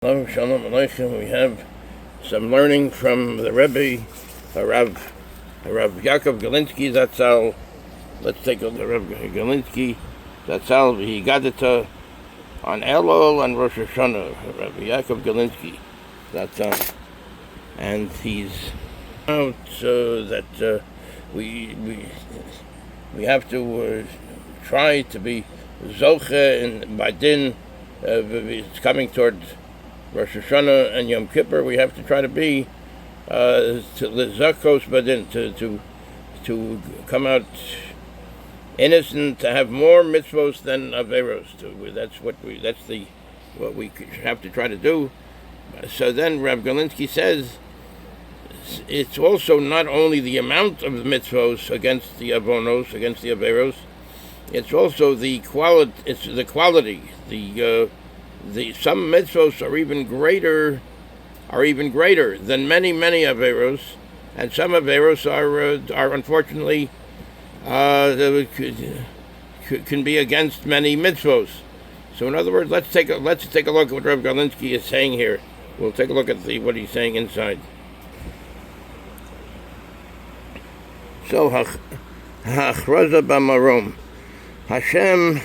Hello, Shalom Aleichem. We have some learning from the Rebbe, HaRav Yaakov Galinsky. That's all. Let's take a look at Rav Galinsky. That's all. He got it on Elul and Rosh Hashanah. Rav Yaakov Galinsky. That's all. And he's out so that we have to try to be zoche in Badin. It's coming toward Rosh Hashanah and Yom Kippur. We have to try to be to lezakos badin, to come out innocent, to have more mitzvos than averos. That's what we have to try to do. So then Rav Galinsky says it's also not only the amount of the mitzvos against the avonos, against the averos. It's also the quality. It's the quality. Some mitzvos are even greater than many averos, and some averos are unfortunately can be against many mitzvos. So in other words, let's take a look at what Rav Galinsky is saying here. We'll take a look at what he's saying inside. So HaCharze במרום, HaShem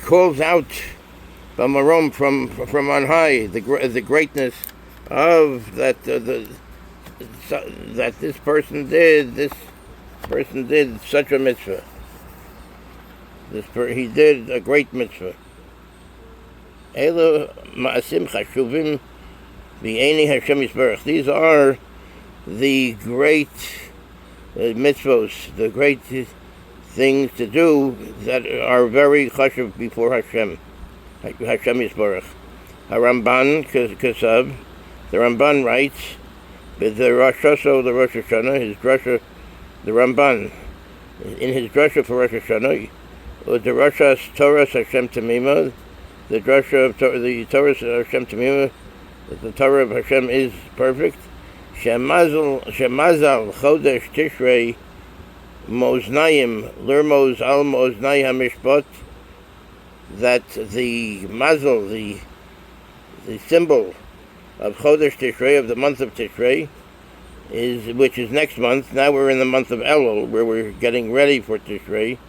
calls out במרום from on high the greatness of that this person did such a mitzvah. He did a great mitzvah. Elu ma'asim chashuvim v'eini HaShem yisbarach. These are the great mitzvos, the great things to do that are very chashuv before Hashem. HaShem yisbarach. HaRamban Kasav, the Ramban writes, with the Rosh Hashanah, his drasha, the Ramban, in his drasha for Rosh Hashanah, the Roshas Torah Hashem Tamima, the drasha of the Torah Hashem Tamima, the Torah of Hashem is perfect. Shemazal Chodesh Tishrei Moznayim Lirmoz Al Moznai HaMishpat, that the mazel, the symbol of Chodesh Tishrei, of the month of Tishrei, which is next month. Now we're in the month of Elul, where we're getting ready for Tishrei.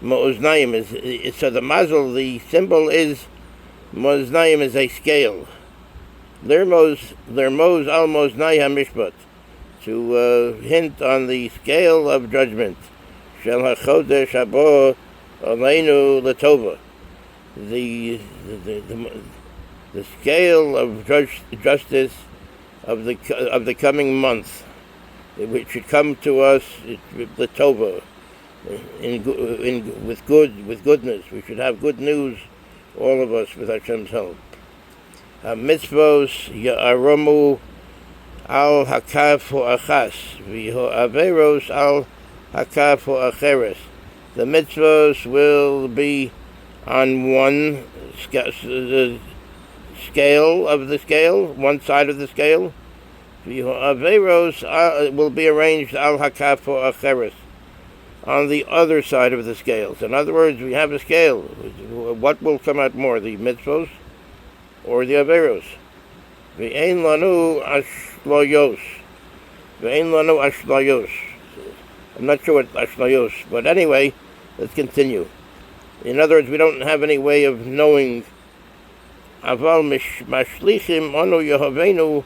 Mo'oznayim is so the mazel, the symbol is Mo'oznayim is a scale. Lirmoz al Moznai HaMishpat, to hint on the scale of judgment. Shel HaChodesh Habo Aleinu Latova, the scale of justice of the coming month, which should come to us Latova, with goodness. We should have good news, all of us, with Hashem's help. Mitzvos ya'aromu al hakaf ho'achas v'ho averos al hakaf ho'acheres. The mitzvos will be on one scale of the scale, one side of the scale. V'ho averos will be arranged al hakaf ho'acheres, on the other side of the scales. In other words, we have a scale. What will come out more, the mitzvos or the averos? V'ein lanu ashlayos. V'ein lanu ashlayos. I'm not sure what ashlayos, but anyway, let's continue. In other words, we don't have any way of knowing. Aval mashlichim anu Yehovenu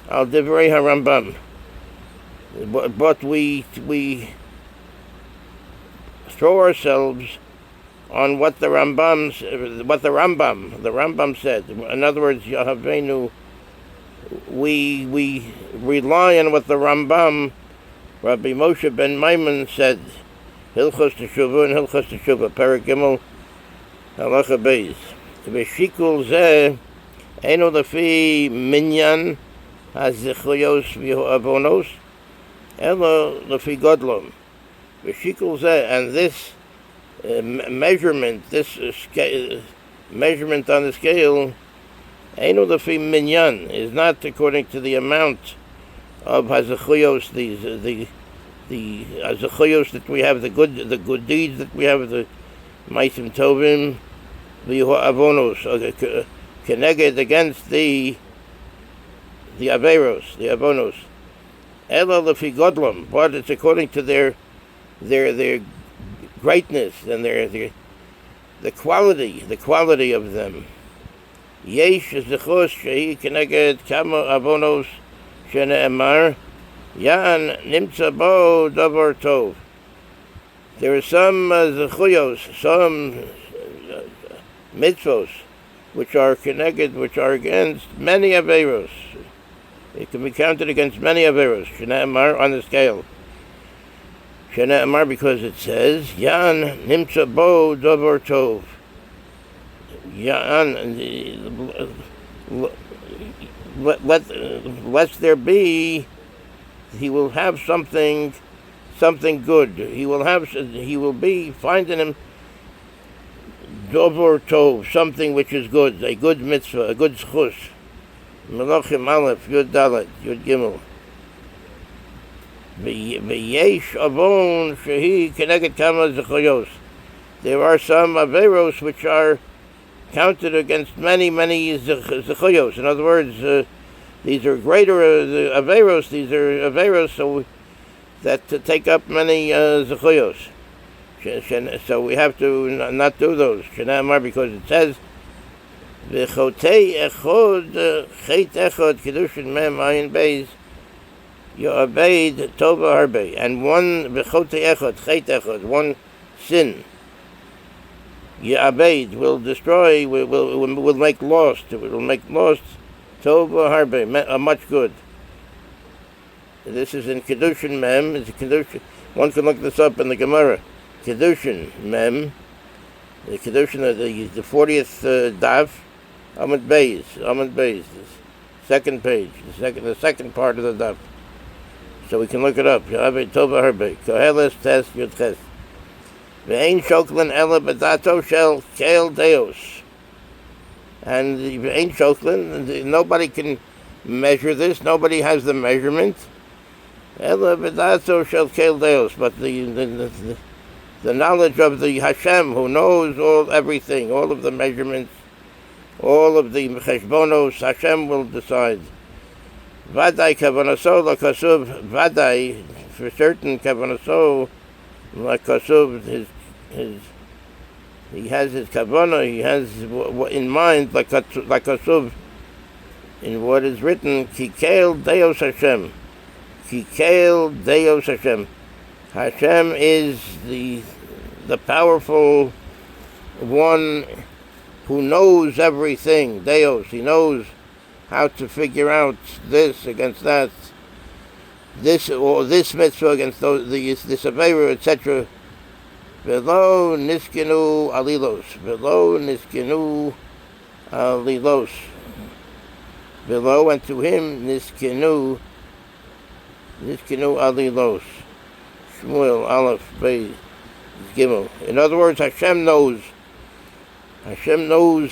al divrei HaRambam. But we throw ourselves on what the Rambam said. In other words, Yehovenu, we rely on what the Rambam, Rabbi Moshe ben Maimon, said. Hilchos Teshuvah and Hilchos Teshuvah, Perek Gimel, Halacha Beis. V'shikul zeh eino lefi minyan hazichuyos v'avonos, elo lefi godlom. V'shikul zeh, and this measurement, measurement on the scale, eino lefi minyan, is not according to the amount of hazichuyos, the azachayos that we have, the good deeds that we have, the maisim tovim, the avonos, keneged against the averos, the abonos. Ela lefi godlom, but it's according to their greatness and the quality of them. Yesh zechus shehi keneged kama abonos shene'emar yan nimtza bo davar tov. There are some zechuyos, some mitzvos, which are connected, which are against many averos. It can be counted against many averos. Shene'emar on the scale. Shene'emar because it says Yan nimtza bo davar tov. Yan, lest there be, he will have something good. He will be finding him davar tov, something which is good, a good mitzvah, a good zchus. Melachim Aleph, Yud Dalet, Yud Gimel. V'yesh avon shehi keneged kama zechuyos. There are some averos which are counted against many zechuyos. In other words, these are greater averos. These are averos that take up many zechuyos. So we have to not do those. Shene'emar because it says v'chotei echod chet echod kedushin mem ayin beis yo'abeid tova harbe, and one v'chotei echod chet echod, one sin yo'abeid will destroy, will make lost. It will make lost tova harbe, much good. This is in kedushin mem. It's a kedushin. One can look this up in the Gemara. Kedushin mem. The kedushin of the 40th daf. Amud Beis, the second page, the second part of the daf. So we can look it up. Yo'abeid tova harbe. Koheles tes yud ches. Ve'ein shoklin ela b'dato shel kel deos. And ve'ein shoklin, nobody can measure this. Nobody has the measurement. Ela b'dato shel kel deos. But the knowledge of the HaShem, who knows everything, all of the measurements, all of the cheshbonos, HaShem will decide. Vadai kavanaso lakasuv, vadai, for certain kavanaso lakasuv, he has his kavanah, he has in mind lakasuv, in what is written, Kikeil Deos Hashem. Kikeil Deos Hashem. Hashem is the powerful one who knows everything. Deos, he knows how to figure out this against that, this or this mitzvah against this avera, etc. Velo niskenu alilos. Velo niskenu alilos. Below and to him niskenu alilos. Shmuel Aleph Beis Gimel. In other words, Hashem knows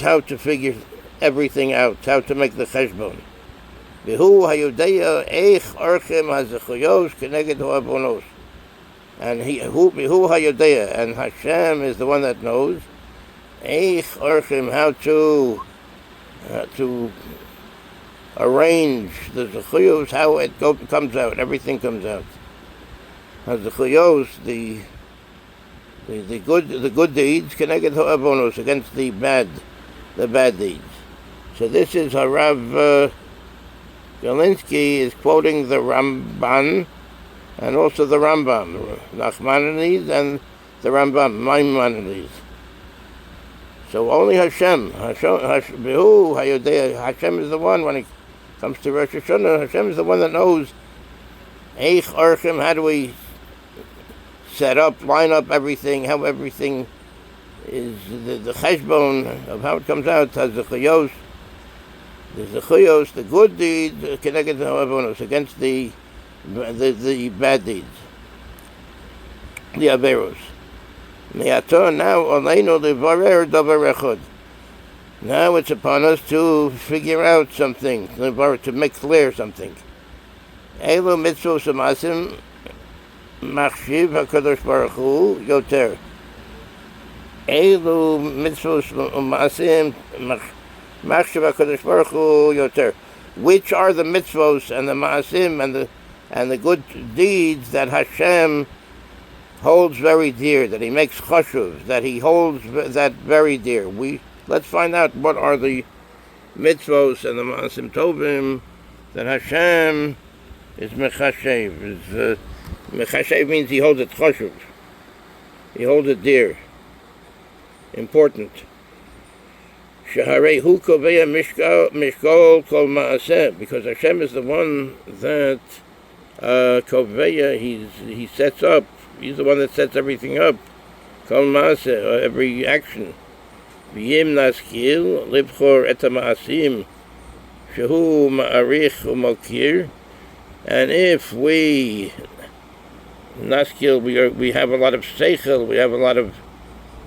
how to figure everything out, how to make the cheshbon. Behu hayudeya eich archem hazechuyos keneged ho'avonos. And behu hayudeya, and Hashem is the one that knows eich archem, how to arrange the zechuyos, how it comes out, everything comes out. Hazechuyos, the good deeds keneged ho'avonos, against the bad deeds. So this is HaRav Galinsky is quoting the Ramban and also the Rambam, Nachmanides and the Rambam, Maimonides. So only Hashem is the one, when it comes to Rosh Hashanah, Hashem is the one that knows Eich Archim, how do we line up everything, how everything is, the cheshbon of how it comes out, has the chayos, the good deeds, connected against the bad deeds, the averos. Now it's upon us to figure out something, to make clear something. Elu mitzvos u'masim machshiv HaKadosh Baruch Hu yoter. Elu mitzvos u'masim Machshav HaKadosh Baruch Hu Yoter. Which are the mitzvos and the maasim and the good deeds that HaShem holds very dear, that He makes chashuv, that He holds that very dear. Let's find out what are the mitzvos and the maasim tovim that HaShem is mechashev. Mechashev means He holds it chashuv. He holds it dear, important. Shaharei koveya mishkol kol maaseh, because Hashem is the one that koveya, He sets up. He's the one that sets everything up. Kol maaseh, every action. V'yim naskil libchor et maasim shehu ma'arich u'mokir. And if we naskil, we have a lot of seichel,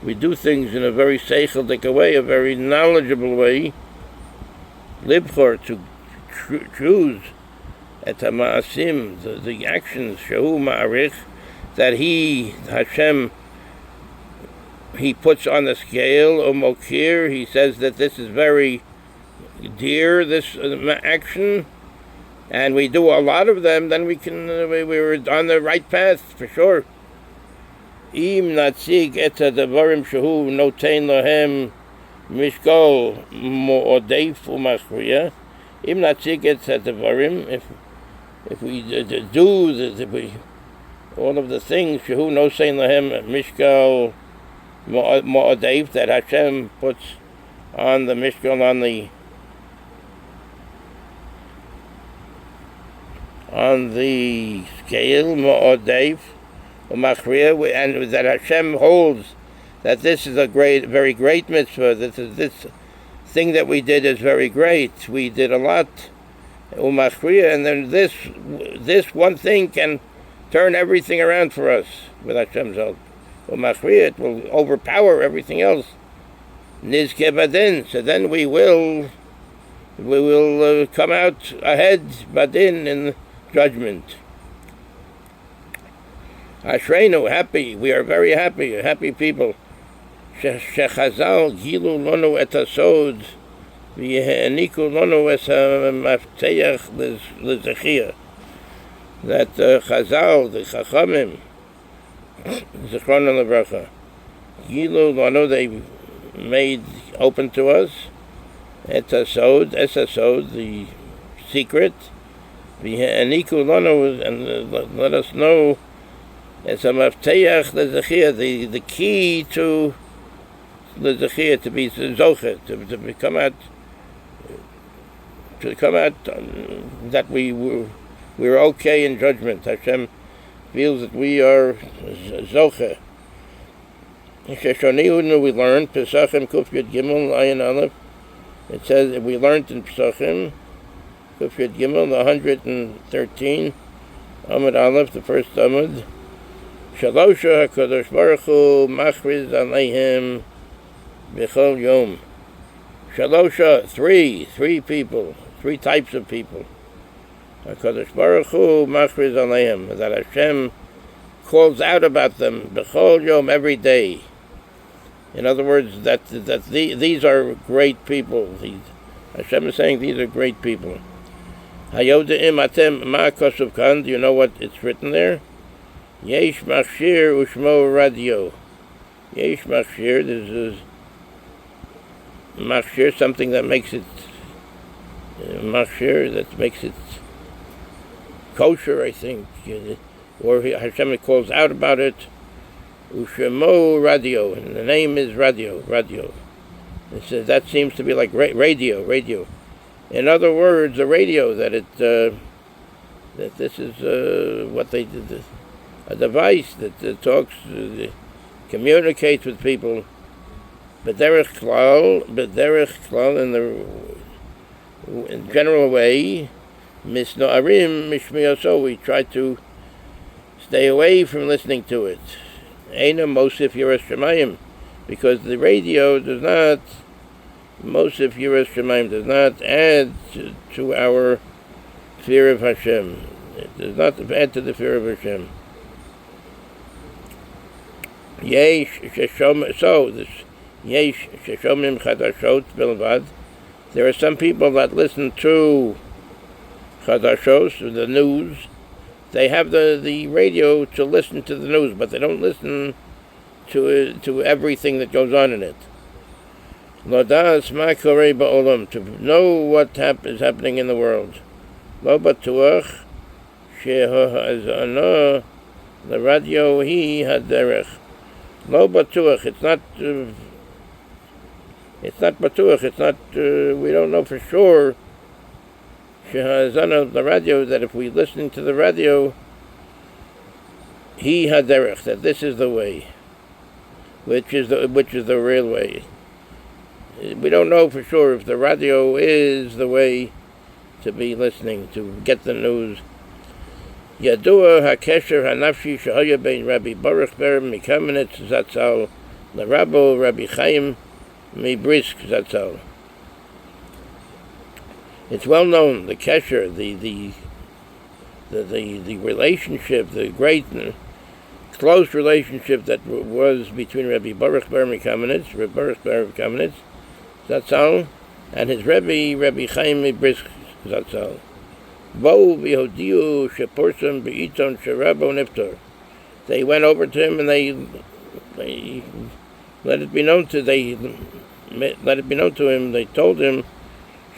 we do things in a very seichel-dik way, a very knowledgeable way. Libchor, to choose, et maasim, the actions, shehu ma'arich, that Hashem, He puts on the scale, or mokir, He says that this is very dear, this action, and we do a lot of them, then we're on the right path, for sure. Im natzig et hadavarim shehu notein lahem mishkol mo'odeif u'machriya. Im natzig et hadavarim, if we do all of the things shehu notein lahem mishkol mo'odeif, that Hashem puts on the mishkol, on the scale, mo'odeif u'machriya, and that Hashem holds that this is a very great mitzvah. This thing that we did is very great. We did a lot, u'machriya, and then this one thing can turn everything around for us with Hashem's help. U'machriya, it will overpower everything else. Nizke badin, so then we will come out ahead, badin, in judgment. Ashreinu, happy, we are very happy people. Shechazal gilu lonu et hasod v'yeheniku lonu es ha'mafteach l'zechiyah. That Chazal, the Chachamim, Zichron l'bracha, gilu lonu, they made open to us et hasod, the secret, v'yeheniku lonu, and let us know. It's a mafteach l'zechiyah, the key to the zechiyah, to be zoche, to come out that we were okay in judgment. Hashem feels that we are zoche. Sheshonihunu, we learned Pesachim Kuf Yud Gimel Ayin Aleph. It says we learned in Pesachim Kuf Yud Gimel 113 Amud Aleph, the first Amud. Shalosha HaKadosh Baruch Hu Machriz Aleihem B'chol Yom. Shalosha, three people, three types of people. HaKadosh Baruch Hu Machriz Aleihem, that Hashem calls out about them B'chol Yom, every day. In other words, that these are great people. Hashem is saying these are great people. Hayodeim atem ma kosuv kan. Do you know what it's written there? Yesh machshir ushmo radio. Yesh machshir, this is machshir, something that makes it machshir, that makes it kosher, I think, or Hashem calls out about it. Ushmo radio, and the name is radio. It says that seems to be like radio. In other words, a radio, that that this is what they did. A device that talks, communicates with people. B'derech klal, in general way, misnoarim mishmiyoso, we try to stay away from listening to it. Eina mosif yiras shemayim, because the radio does not, mosif yiras shemayim, does not add to our fear of Hashem. It does not add to the fear of Hashem. Yesh sheshomim chadashot bilvad, There are some people that listen to chadashos, the news. They have the radio to listen to the news, but they don't listen to everything that goes on in it. Lodas ma koreh ba'olam, to know what is happening in the world. Lo batuach sheha'azana, the radio hi haderech. Lo batuach, it's not batuach, it's not, we don't know for sure, sheha'azana, the radio, that if we listen to the radio, hi haderech, that this is the way, which is the real way. We don't know for sure if the radio is the way to be listening, to get the news. Yadua hakesher hanafshi shahaya bein Rabbi Baruch ber Mikamenetz Zatzal l'Rabbo Rabbi Chaim Mibrisk Zatzal. It's well known, the kesher, the relationship, the great close relationship that was between Rabbi Baruch ber Mikamenetz, Rabbi Baruch ber Mikamenetz Zatzal, and his Rabbi Chaim Mibrisk Zatzal. Bo v'hodiu sheporsam be'iton sherabbo niftar. They went over to him and they let it be known to him. They told him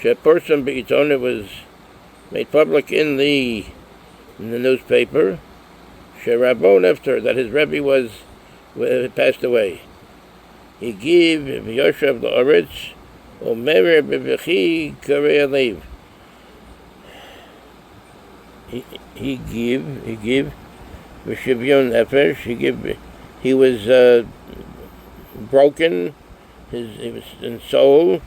sheporsam be'iton. It was made public in the newspaper. Sherabbo niftar, that his Rebbe passed away. He gave v'yoshav la'aretz omer b'v'chi karei alev. He gave v'shivyon nefesh. He was broken. He was in soul.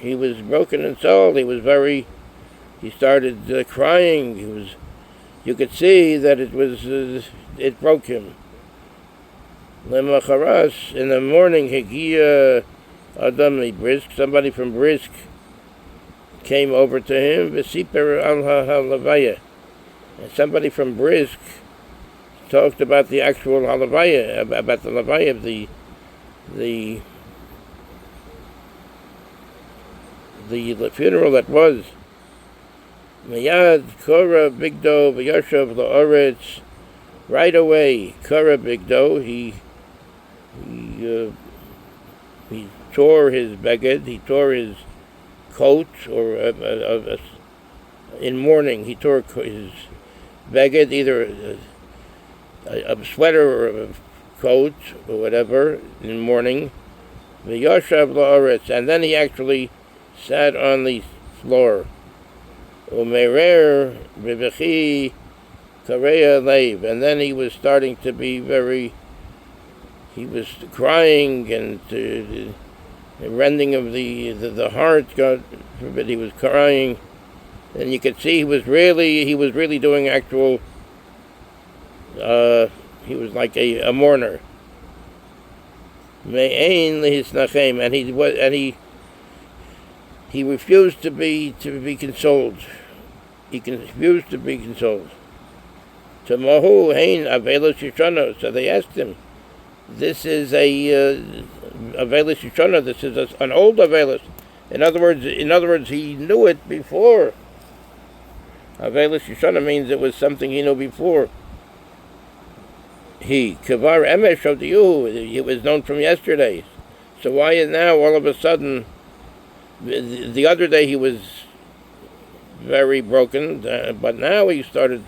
He was broken in soul. He started crying. You could see that it broke him. Lemacharas, in the morning, Higia Adam Brisk, somebody from Brisk came over to him, V'siper al halavaya. And somebody from Brisk talked about the actual halavaya, about the lavaya of the funeral that was. Mayad Kora Bigdo V'yashav La'aretz. Right away, Kora Bigdo, he tore his beged, he tore his coat, or in mourning, he tore his beged, either a sweater or a coat or whatever, in mourning. V'yashav la'aretz, and then he actually sat on the floor. Umerer b'v'chi karei alev, and then he was starting to be he was crying and the rending of the heart, God forbid, he was crying, and you could see he was really doing actual. He was like a mourner. Me'ein lehisnachem, and he refused to be consoled. He refused to be consoled. Tamahu hein avelos yishana. So they asked him, "This is a avelos yishana. This is an old avelos." In other words, he knew it before. Avelos yishana means it was something he knew before. He kavar emesh odiyu. It was known from yesterday. So why is now all of a sudden? The other day he was very broken, but now he started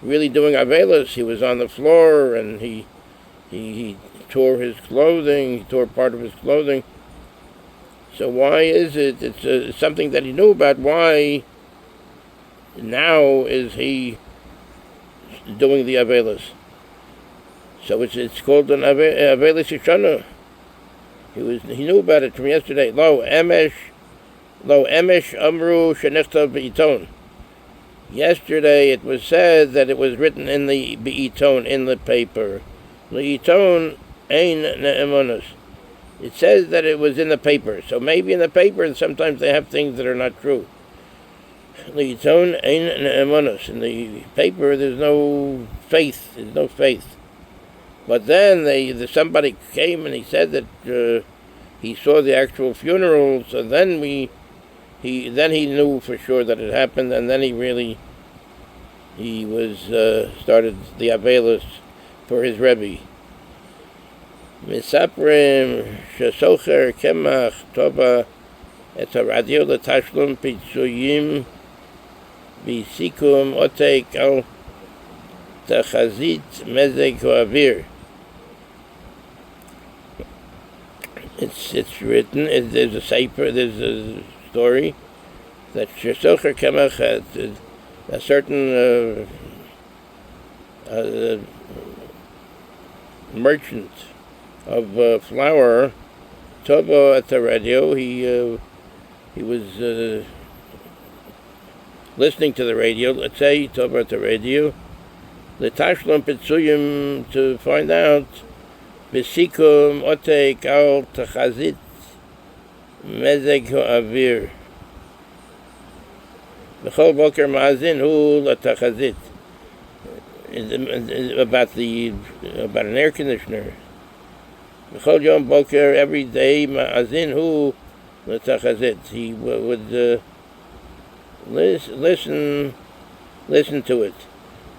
really doing avelos. He was on the floor and he tore his clothing. He tore part of his clothing. So why is it? It's something that he knew about. Why now is he doing the avelos? So it's called an avelos yishana. He knew about it from yesterday. Lo emesh amru shenichtav b'iton. Yesterday it was said that it was written in the b'iton, in the paper. Le'iton ein ne'emonos. It says that it was in the paper. So maybe in the paper sometimes they have things that are not true. Le'iton ein ne'emonos. In the paper there's no faith. There's no faith. But then somebody came and he said that he saw the actual funeral. So then he knew for sure that it happened, and then he was started the Avelis for his Rebbe. Misaprim shesocher kemach tova et haradio letashlum pitzuyim bisikum oteik al tachazit mezeg avir. It's written. There's a sefer. There's a story that shesocher kemach had a certain merchant of flour, Tobo at the radio. He was listening to the radio. Let's say Tobo at the radio. The Tashlum Pitzuyim to find out Besikum Oteik Al Tachazit Mezeg Avir. B'chol Boker Ma'azin Hu LaTachazit. About an air conditioner. B'chol Yom Boker, every day Ma'azin Hu LaTachazit. He would listen to it.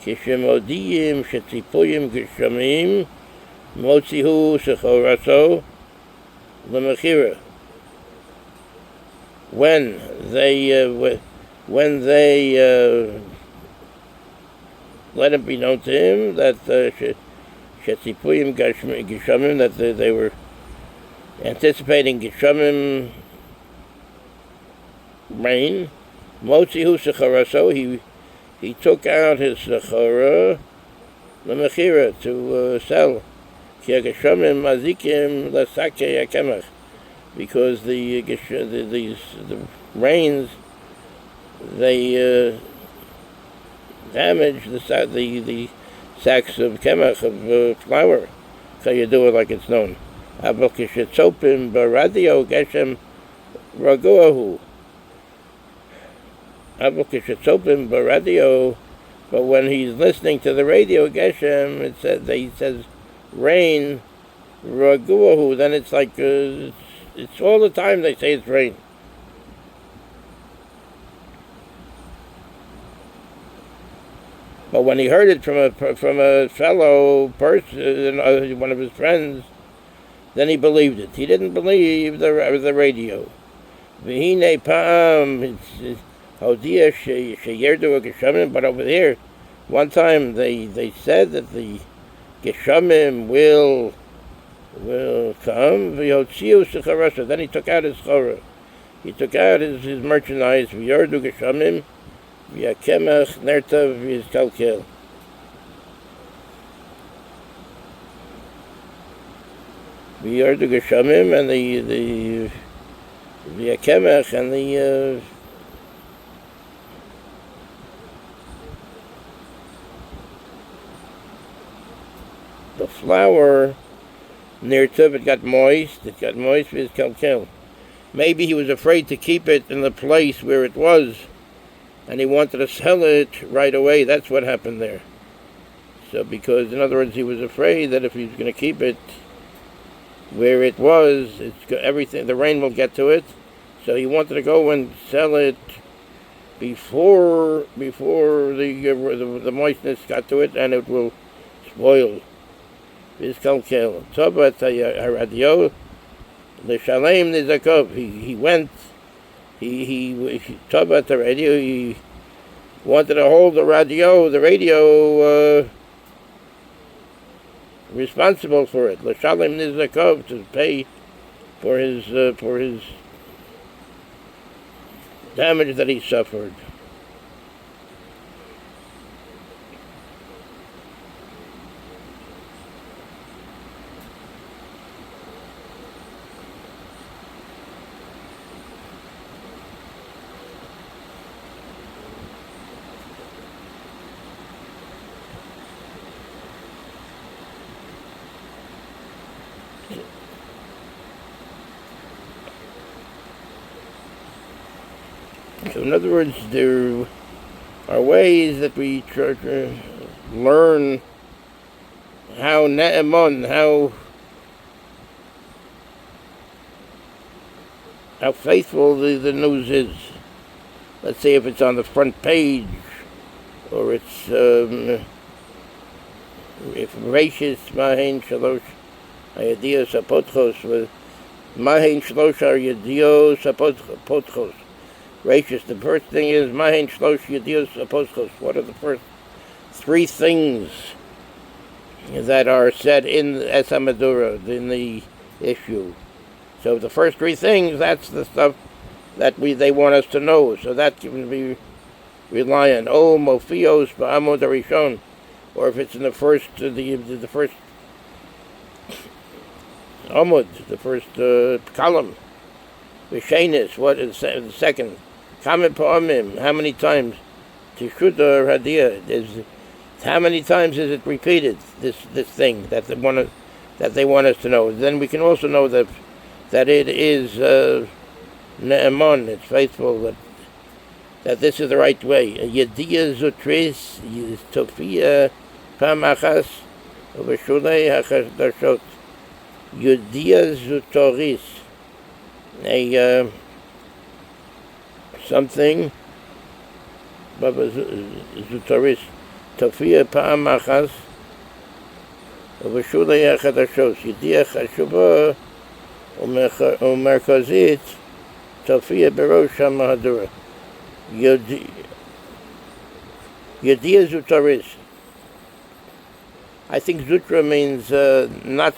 Kishemodiyim Shetzipuyim Gishamim Motzihu Shechoraso L'Mechira. When they let it be known to him that Shetzipuyim Gishamim, that they were anticipating Gishamim rain. Motzihu Shechoraso, he took out his Sechora L'Mechira to sell. Ki Gishamim Mazikim L'Sakei HaKemach, because the rains, they damage the sacks of kemach, of flour. So you do it like it's known. Abel kishetzopim baradio geshem raguahu. Abel kishetzopim baradio. But when he's listening to the radio geshem, he says rain raguahu. Then it's like it's all the time they say it's rain. But when he heard it from a fellow person, one of his friends, then he believed it. He didn't believe the radio. V'hinei pa'am hodia sheyerdu geshamim. But over there, one time they said that the geshamim will come. V'yotziu shecharasa. Then he took out his chora. He took out his merchandise. V'yerdu geshamim. V'yakemach nertav v'yizkalkel. V'yardu geshamim, and the v'yakemach, and the flour nertav, it got moist v'yizkalkel. Maybe he was afraid to keep it in the place where it was, and he wanted to sell it right away. That's what happened there. So, because, in other words, he was afraid that if he's going to keep it where it was, everything, the rain will get to it. So he wanted to go and sell it before the moistness got to it, and it will spoil. Vizkalkel. Tobat HaRadio L'Shalem Nizakov. He went. He talked about the radio. He wanted to hold the radio responsible for it. L'shalem nizakov, to pay for his damage that he suffered. So in other words, there are ways that we try to learn how ne'emon, how faithful the news is. Let's say if it's on the front page, or it's if Rashis Mahin Shalosh Ayadios Apotchos with Mahin Shalosh Ayadios Apotchos. Rashis, the first thing is Mahin Shalosh Ayadios Apotchos. What are the first three things that are said in Esamadura, in the issue? So the first three things, that's the stuff that they want us to know. So that can be rely on. Oh, Mofios Ba'amod Arishon, or if it's in the first first Amud, the first column. Vishenis, what is the second? Kamen Pa'amim, how many times? Tishuda Radia, how many times is it repeated? This thing that they want us to know. Then we can also know that it is Ne'eman, it's faithful, that this is the right way. Yediya Zutris, Tofia Pamachas, Veshulei Hachashdashot. Yediya Zutoris, something, Baba Zutoris, Tofia Pamachas, Veshulei Hachadashot. Yediya Chashuba, Umerkozit, Tofia Berosh HaMahadura. Yediya Zutoris. I think Zutra means not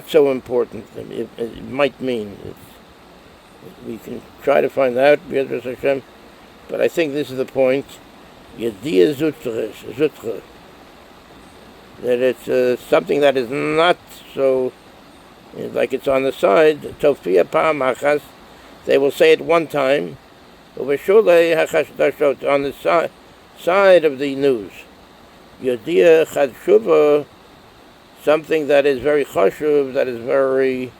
so important. It might mean. We can try to find out, HaShem, but I think this is the point. Yediya Zutra. That it's something that is not so, like it's on the side. Tofia Pa'amachas. They will say it one time. Uveshulei Hachashdashot, on the side of the news. Yodiya Chadshuva, something that is very chashuv, that is very,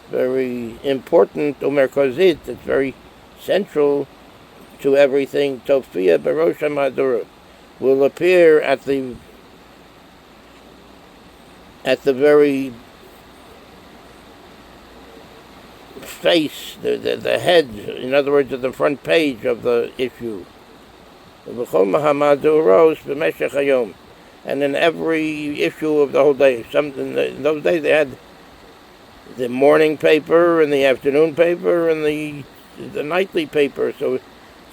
very important. Umerkozit, it's very central to everything. Tofia Berosh HaMahadura, will appear at the very face, the head, in other words, at the front page of the issue. And in every issue of the whole day. In those days they had the morning paper and the afternoon paper and the nightly paper. So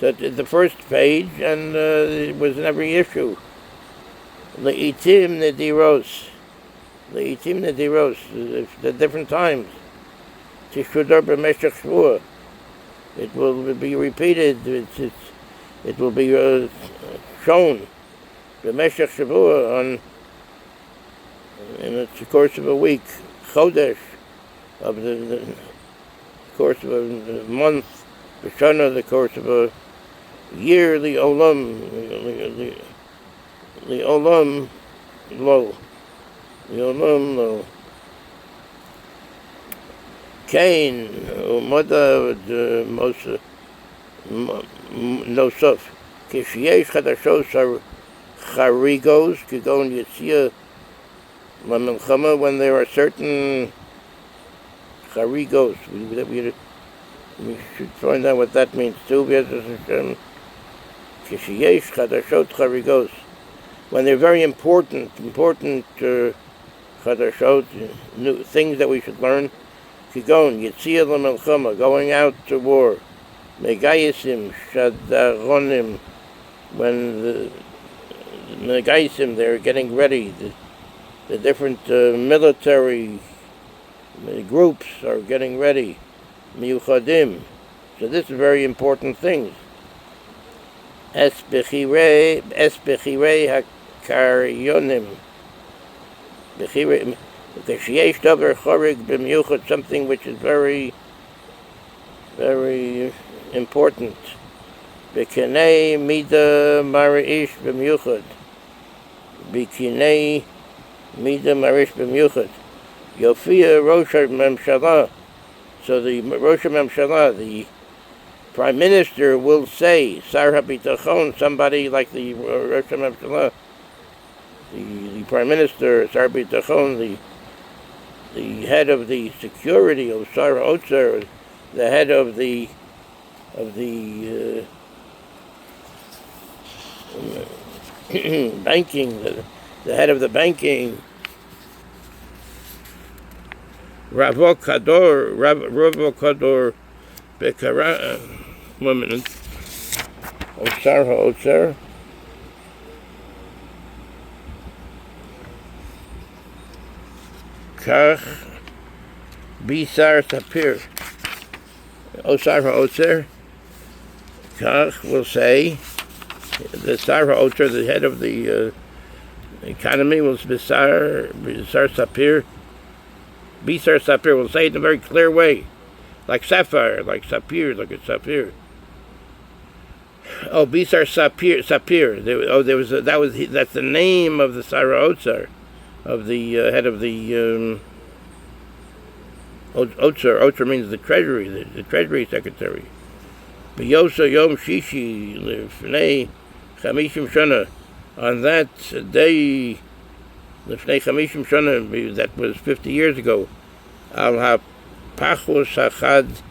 the first page, and it was in every issue. Le'itim nediros, the different times. Tishudar b'meshach shvua. It will be repeated. It will be shown b'meshach shvua in the course of a week, chodesh, of the course of a month, b'shana, the course of a year, the olam lo. Cain, Umada, Moshe, Nosov, Kishiyesh Chadashos Charigos, Kigon Yitzia, Lamilchama, when there are certain Charigos. We should find out what that means too. Kishiyesh Chadashot Charigos, when they're very important Chadashot, new things that we should learn. Kigon, Yitzia L'Melchama, going out to war. Megayisim, Shadaronim, when the Megayisim, they're getting ready. The different military groups are getting ready. Miyuchadim. So this is very important things. Es Bechirei HaKaryonim. Bechirei. Something which is very, very important. B'kinei mida marish b'miyuchad. B'kinei mida marish b'miyuchad. Yofia Rosh HaMemshalah. So the Rosh HaMemshalah, the Prime Minister, will say, Sar HaBitachon, somebody like the Rosh HaMemshalah, the Prime Minister, Sar HaBitachon, the head of the security of Sar Otzer, the head of the banking, the head of the banking, Ravokador Bekara, 1 minute, Otsar HaOtzer, Kach Bisar Sapir, Osar HaOtzer, Kach will say, the Sar HaOtzer, the head of the economy, will Bisar Sapir. Bisar Sapir will say it in a very clear way, like sapphire, like sapphire, look at sapphire. Oh, Bisar Sapir. That's the name of the Sar HaOtzer, of the head of the Otzer. Otzer means the treasury, the treasury secretary. B'yosa Yom Shishi Lefnei Chamishim Shana. On that day, Lefnei Chamishim Shana, that was 50 years ago, Al HaPachus HaChad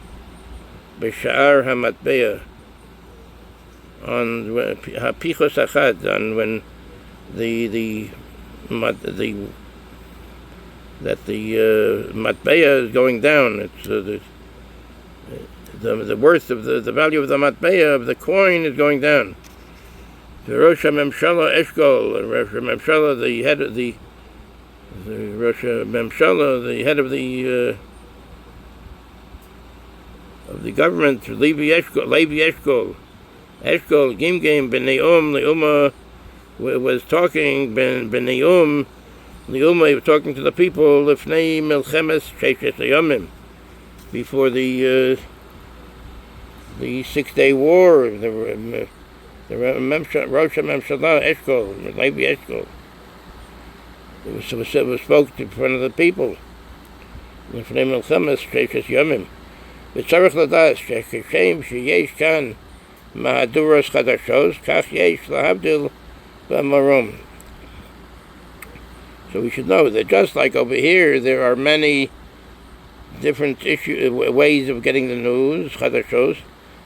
B'Sha'ar HaMatbeah. On HaPichus HaChad, on when the matbeah is going down. It's the worth of the value of the matbeah, of the coin, is going down. The Rosh HaMemshala Eshkol, Rosh HaMemshala, the head of the Rosh HaMemshala, the head of the government, Levi Eshkol, Gimgim Ben Neum, Leuma was talking, Ben Neum, Leuma was talking to the people, Lefnei Milchemes Sheshes Yomim, before the 6-day war, the Rosh HaMemshala Eshkol, Levi Eshkol, it was spoke in front of the people, Lefnei Milchemes Sheshes Yomim. וצריך לדעת שכשם שיש כאן מהדורות חדשות, כך יש להבדיל במרום. So we should know that just like over here, there are many different ways of getting the news, chadashos,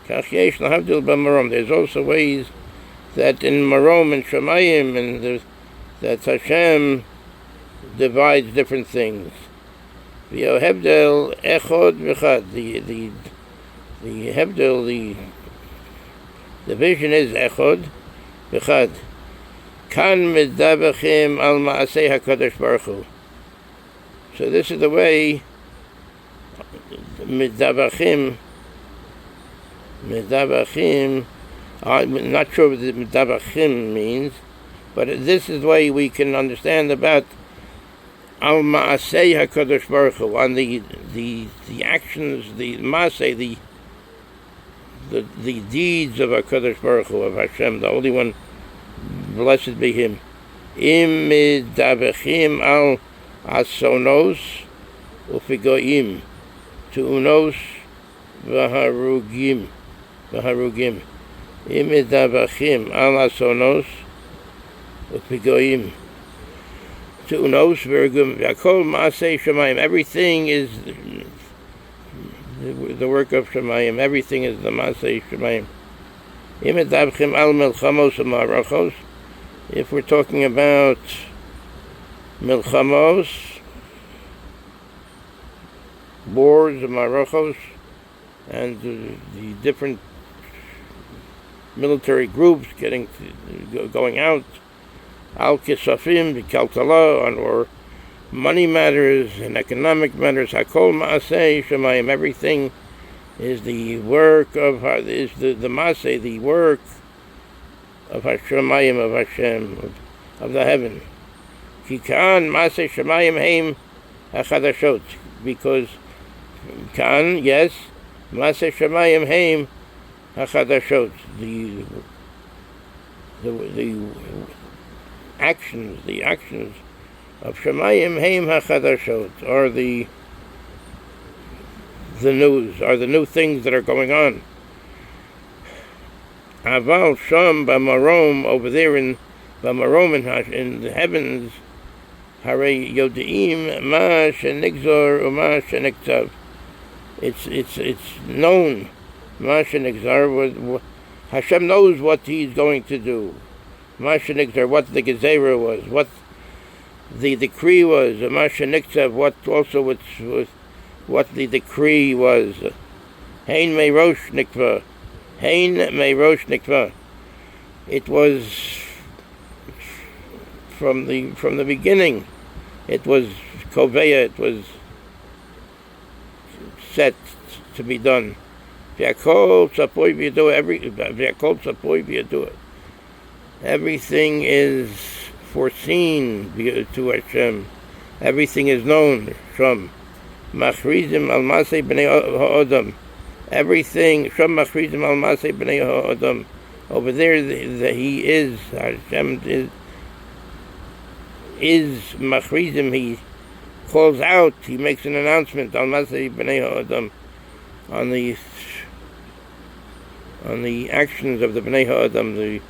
כך יש להבדיל במרום. There's also ways that in Marom and Shemayim, and that HaShem divides different things. The hebdel echod v'chad. The hebdel, the division is echod v'chad. Kan medabachim al ma'aseh HaKadosh Baruch Hu. So this is the way medabachim. I'm not sure what the medabachim means, but this is the way we can understand about Al Ma'aseh HaKadosh Baruch Hu, on the actions, the Ma'aseh, the deeds of HaKadosh Baruch Hu, of HaShem, the Holy One, blessed be Him. Im midavechim al asonos ufigoim tu'unos v'harugim. Im midavechim al asonos ufigoim tu'unos v'harugim v'akol ma'aseh Shemayim. Everything is the work of Shemayim. Everything is the Ma'aseh Shemayim. Im midavechim al melchamos u'marachos. If we're talking about milchamos, wars, marachos, and the different military groups going out, al kisafim, kalkala, or money matters and economic matters, hakol maaseh shemayim. Everything is the work of the maaseh, the work of HaShemayim, of HaShem, of the heaven. Kikan Maseh Shemayim Heim HaChadashot. Because Kan, yes, Maseh Shemayim Heim HaChadashot. The actions of Shemayim Heim HaChadashot are the news, are the new things that are going on. Aval Sham Bamarom, over there in Bamarom in the heavens, Hare Yodeim Ma Shenigzor Uma Shenektav. It's known. Hashem knows what He's going to do. What the gezerah was, what the decree was. What the decree was. Hein meirosh nikva. Hein meirosh nikva. It was from the beginning. It was koveya. It was set to be done. Everything is foreseen to Hashem. Everything is known. Shom machrizim al masei bnei ha'adam. Everything. Shom machrizim al masei bnei ha'adam. Over there, He is. Hashem is machrizim. He calls out. He makes an announcement. Al masei bnei ha'adam. On the actions of the Bnei Ha'adam, the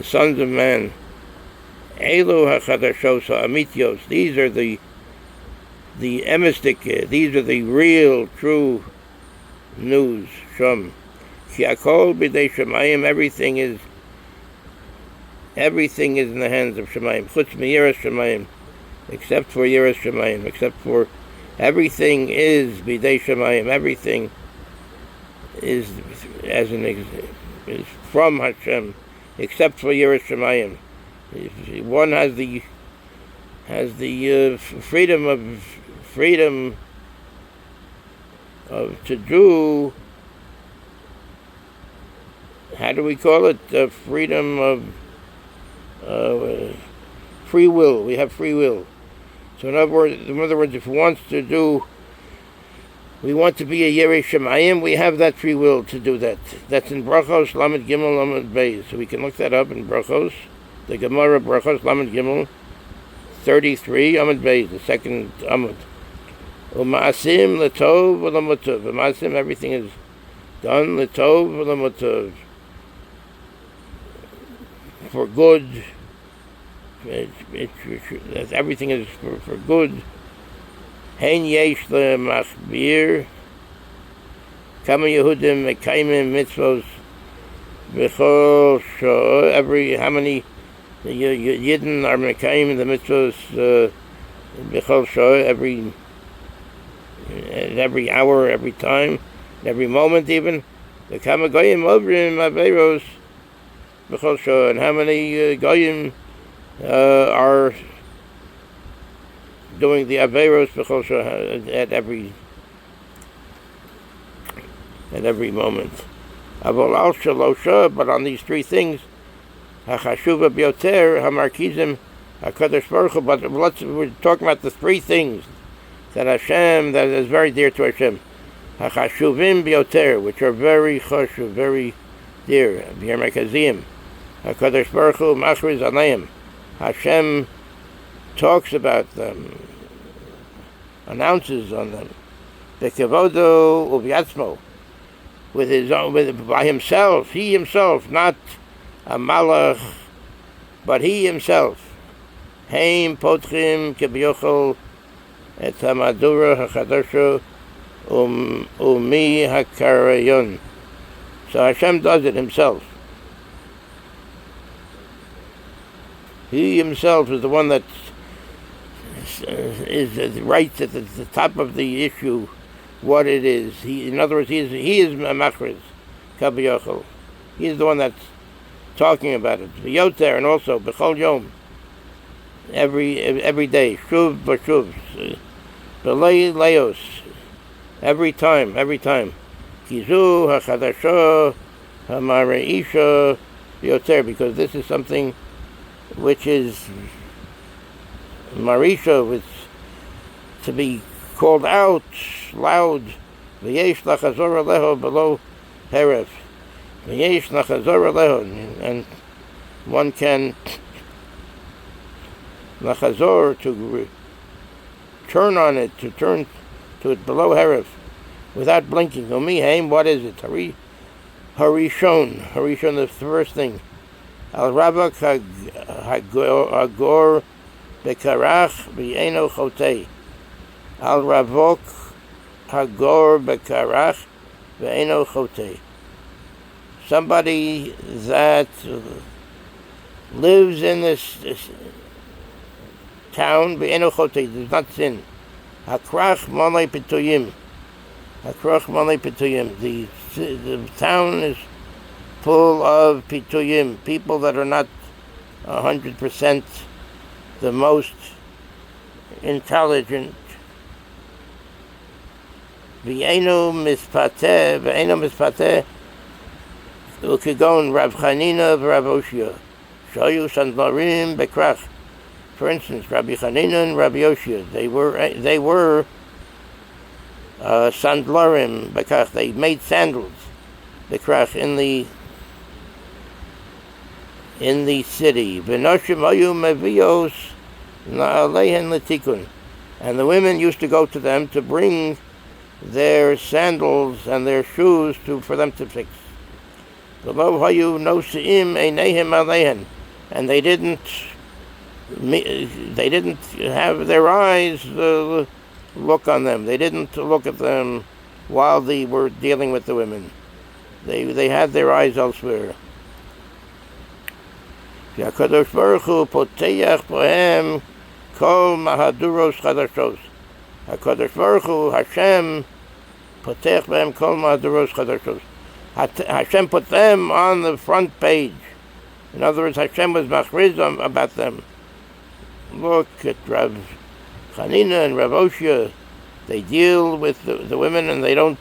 sons of man. Elu hachadashos ha'amitios. These are the emistic. These are the real, true news. Shom. Ki hakol b'dei Shemayim. Everything is in the hands of Shemayim. Chutz miyiras Shemayim. Except for yiras Shemayim. Except for everything is b'dei Shemayim. Everything is from Hashem, except for yiras Shemayim. One has the freedom to do. How do we call it? Freedom of free will. We have free will. So in other words, if we want to be a Yirei Shemayim, we have that free will to do that. That's in Brachos, Lamed Gimel, Lamed Beis. So we can look that up in Brachos, the Gemara Brachos, Lamed Gimel, 33, Lamed Beis, the second Amud. U'ma'asim l'tov v'lamutav. U'ma'asim, everything is done, l'tov v'lamutav. For good. Everything is for good. Hein yesh le'machbir kama Yehudim mekayim mitzvos b'chol sho'ah. How many Yidden are mekayim the mitzvos b'chol sho'ah, every hour, every time, every moment even. The kama goyim ovrim aveiros b'chol sho'ah. And how many goyim are doing the Averos at every moment. But on these three things, HaChashuva Bioter, HaMarkizim, HaKadosh Baruch Hu, but we're talking about the three things that is very dear to Hashem. HaChashuvim Bioter, which are very chashuv, very dear. B'Yermekazim, HaKadosh Baruch Hu, Machriz Aleim. Hashem talks about them, announces on them. Bekevodo uviatzmo, by himself, he himself, not a malach, but he himself. Heim potchim kebyochol et hamadura hachadasho umi hakarayon. So Hashem does it himself. He himself is the one that writes at the top of the issue what it is. In other words, he is Machriz, Kabiyachol. He is the one that's talking about it. Yoter, and also B'chol Yom, every day, Shuv B'Shuv, B'lei Leos, every time. Kizu HaChadasho HaMareisha Yoter, because this is something which is Marisha, which to be called out loud. V'yesh lachazor aleho below heref. V'yesh lachazor aleho, and one can lachazor, to turn on it, to turn to it below heref, without blinking. Umi haim, what is it? Harishon, the first thing. Al Ravak Hagor Bekarach V'Eno Chotei. Al Ravok hagor bekarach ve'eno chotei. Somebody that lives in this town ve'eno chotei does not sin. Hakrach malei pituyim. Hakrach malei pituyim. The town is full of pituyim, people that are not 100% the most intelligent. V'eino mispateh, ukigon Rav Chanina v'Rav Oshia, shoyu sandlarim bekrach. For instance, Rabbi Chanina and Rabbi Oshia, they were sandlarim bekrach. They made sandals bekrach in the city. V'noshim hayu mevios na'alehen l'tikun, and the women used to go to them to bring their sandals and their shoes for them to fix. V'lo hayu noseim eineihem alehen, and they didn't have their eyes look on them. They didn't look at them while they were dealing with the women. They had their eyes elsewhere. HaKadosh Baruch Hu poteach bohem kol mahaduros chadashos. HaKadosh Baruch Hu, HaShem, poteach bohem kol mahaduros chadashos. HaShem put them on the front page. In other words, HaShem was machriz about them. Look at Rav Chanina and Rav Oshia. They deal with the women, and they don't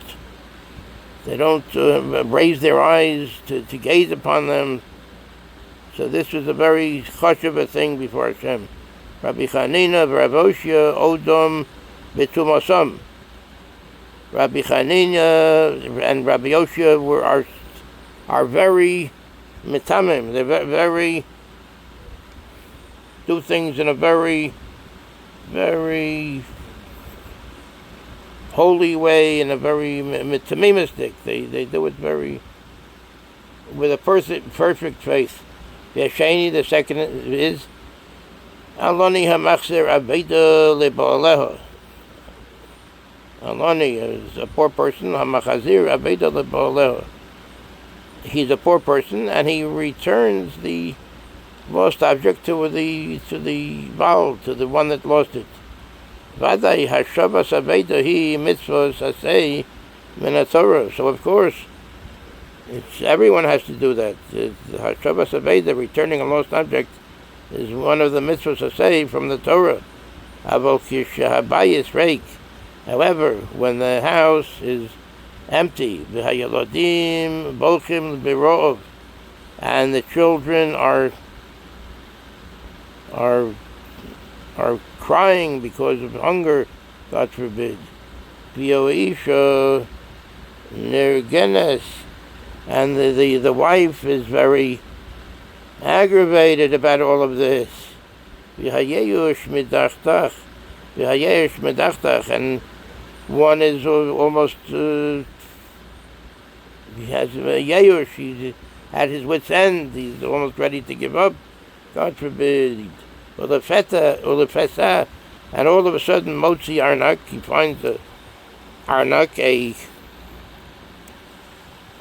raise their eyes to gaze upon them. So this was a very chashuv thing before Hashem. Rabbi Chanina, Rav Oshia, Odom, B'tumasam. Rabbi Chanina and Rabbi Oshia are very mitamim. They're very do things in a very, very holy way, in a very mitamimistic. They do it very with a perfect faith. V'asheni, the second is Aloni hamachzer aveda leba'aleha. Aloni is a poor person. Hamachazir aveda leba'aleha. He's a poor person, and he returns the lost object to the Baal, to the one that lost it. Vadai hashavas aveda hi mitzvos asay min Torah. So of course, everyone has to do that. Hashavas aveda, returning a lost object, is one of the mitzvos asay from the Torah. Avol kishahabayis reik. However, when the house is empty, v'hayalodim bolchim b'ro'ov, and the children are crying because of hunger, God forbid. V'yoisha nirgenes, and the wife is very aggravated about all of this. V'hayeyush medachtach, and one is almost he has a yeyush. He's at his wit's end. He's almost ready to give up. God forbid. Ulefesa, and all of a sudden, Motzi Arnak, he finds a Arnak,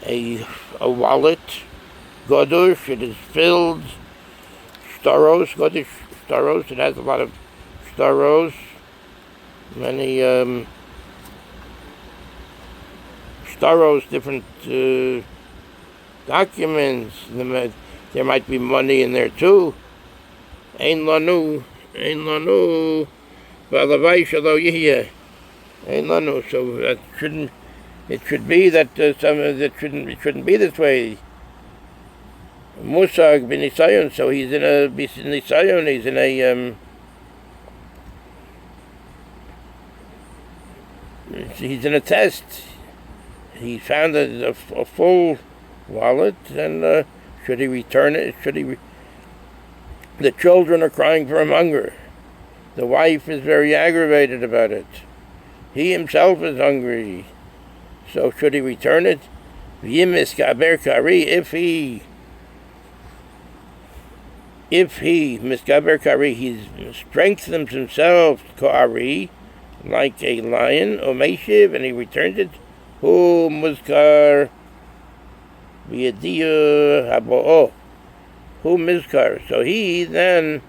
a wallet, Godush, it is filled, Staros, Godush Staros, it has a lot of Staros, many Staros, different documents. There might be money in there too. Ein lanu, v'alavai shelo yihye. Ein lanu. So it should be that it shouldn't be this way. Musag b'nisayon. So he's in a nisayon. He's in a test. He found a full wallet, and should he return it? The children are crying from hunger. The wife is very aggravated about it. He himself is hungry. So should he return it? If he miskaber kari, he strengthens himself, kari, like a lion, Umeshiv, and he returns it. Hu Muzkar V'yadiyu Habo'o. Hu Mizkar. So he then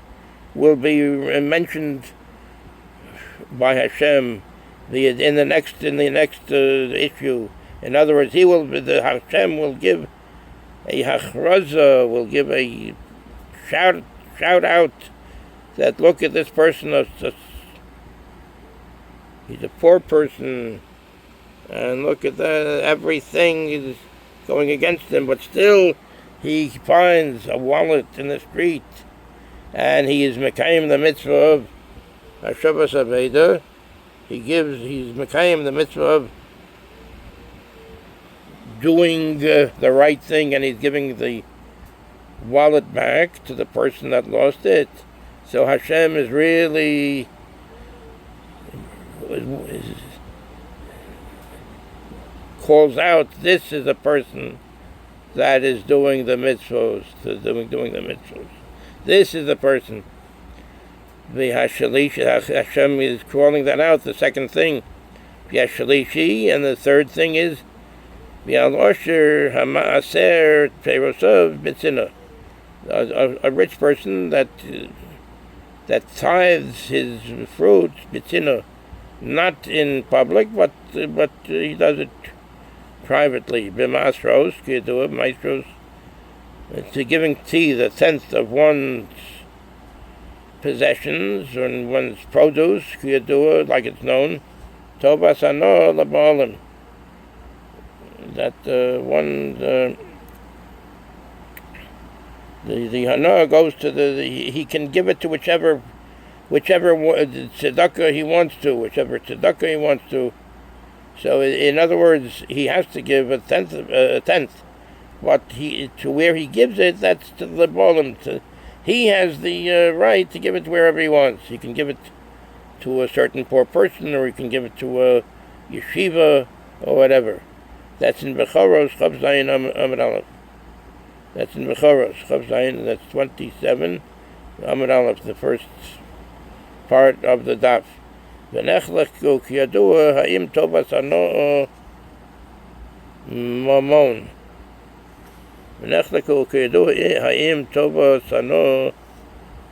will be mentioned by HaShem in the next issue. In other words, HaShem will give a HaKharza, will give a shout out that look at this person, he's a poor person, and look at that, everything is going against him, but still he finds a wallet in the street, and he is Mekayim the mitzvah of Hashavas Aveda. He's Mekayim the mitzvah of doing the right thing, and he's giving the wallet back to the person that lost it. So Hashem is really calls out, this is a person that is doing the mitzvos, doing the mitzvos. This is the person. The Hashem is calling that out, the second thing. Yashalishi, and the third thing is V'alosher hamaaser peirosov bitzina. A rich person that tithes his fruits bitzina, not in public, but he does it privately. B'masros, kiyadua, maestros, to giving tea, the tenth of one's possessions or one's produce, kiyadua, like it's known, tovas ano labalim. That the hana goes to he can give it to whichever tzedakah he wants to, whichever tzedakah he wants to. So in other words, he has to give a tenth. But to where he gives it, that's to the bolim. He has the right to give it to wherever he wants. He can give it to a certain poor person, or he can give it to a yeshiva or whatever. That's in Bechoros, Chav Zayin Amud Aleph. That's in Bechoros, Chav Zayin, that's 27, Amud Aleph, the first part of the daf. V'nechlechu kiyadua ha'im tovas ano mamon. V'nechlechu kiyadua ha'im tovas ano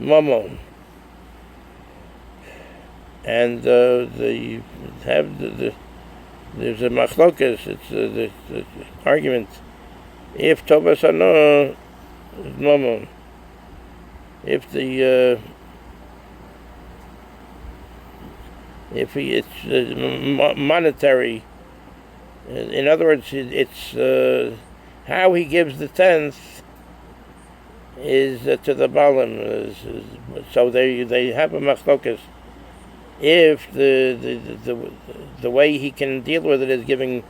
mamon. And there's a machlokas, it's the argument. If tovas ano is mamon, if it's monetary, in other words, it's how he gives the tenth is to the balim. So they have a machlokas. If the way he can deal with it is giving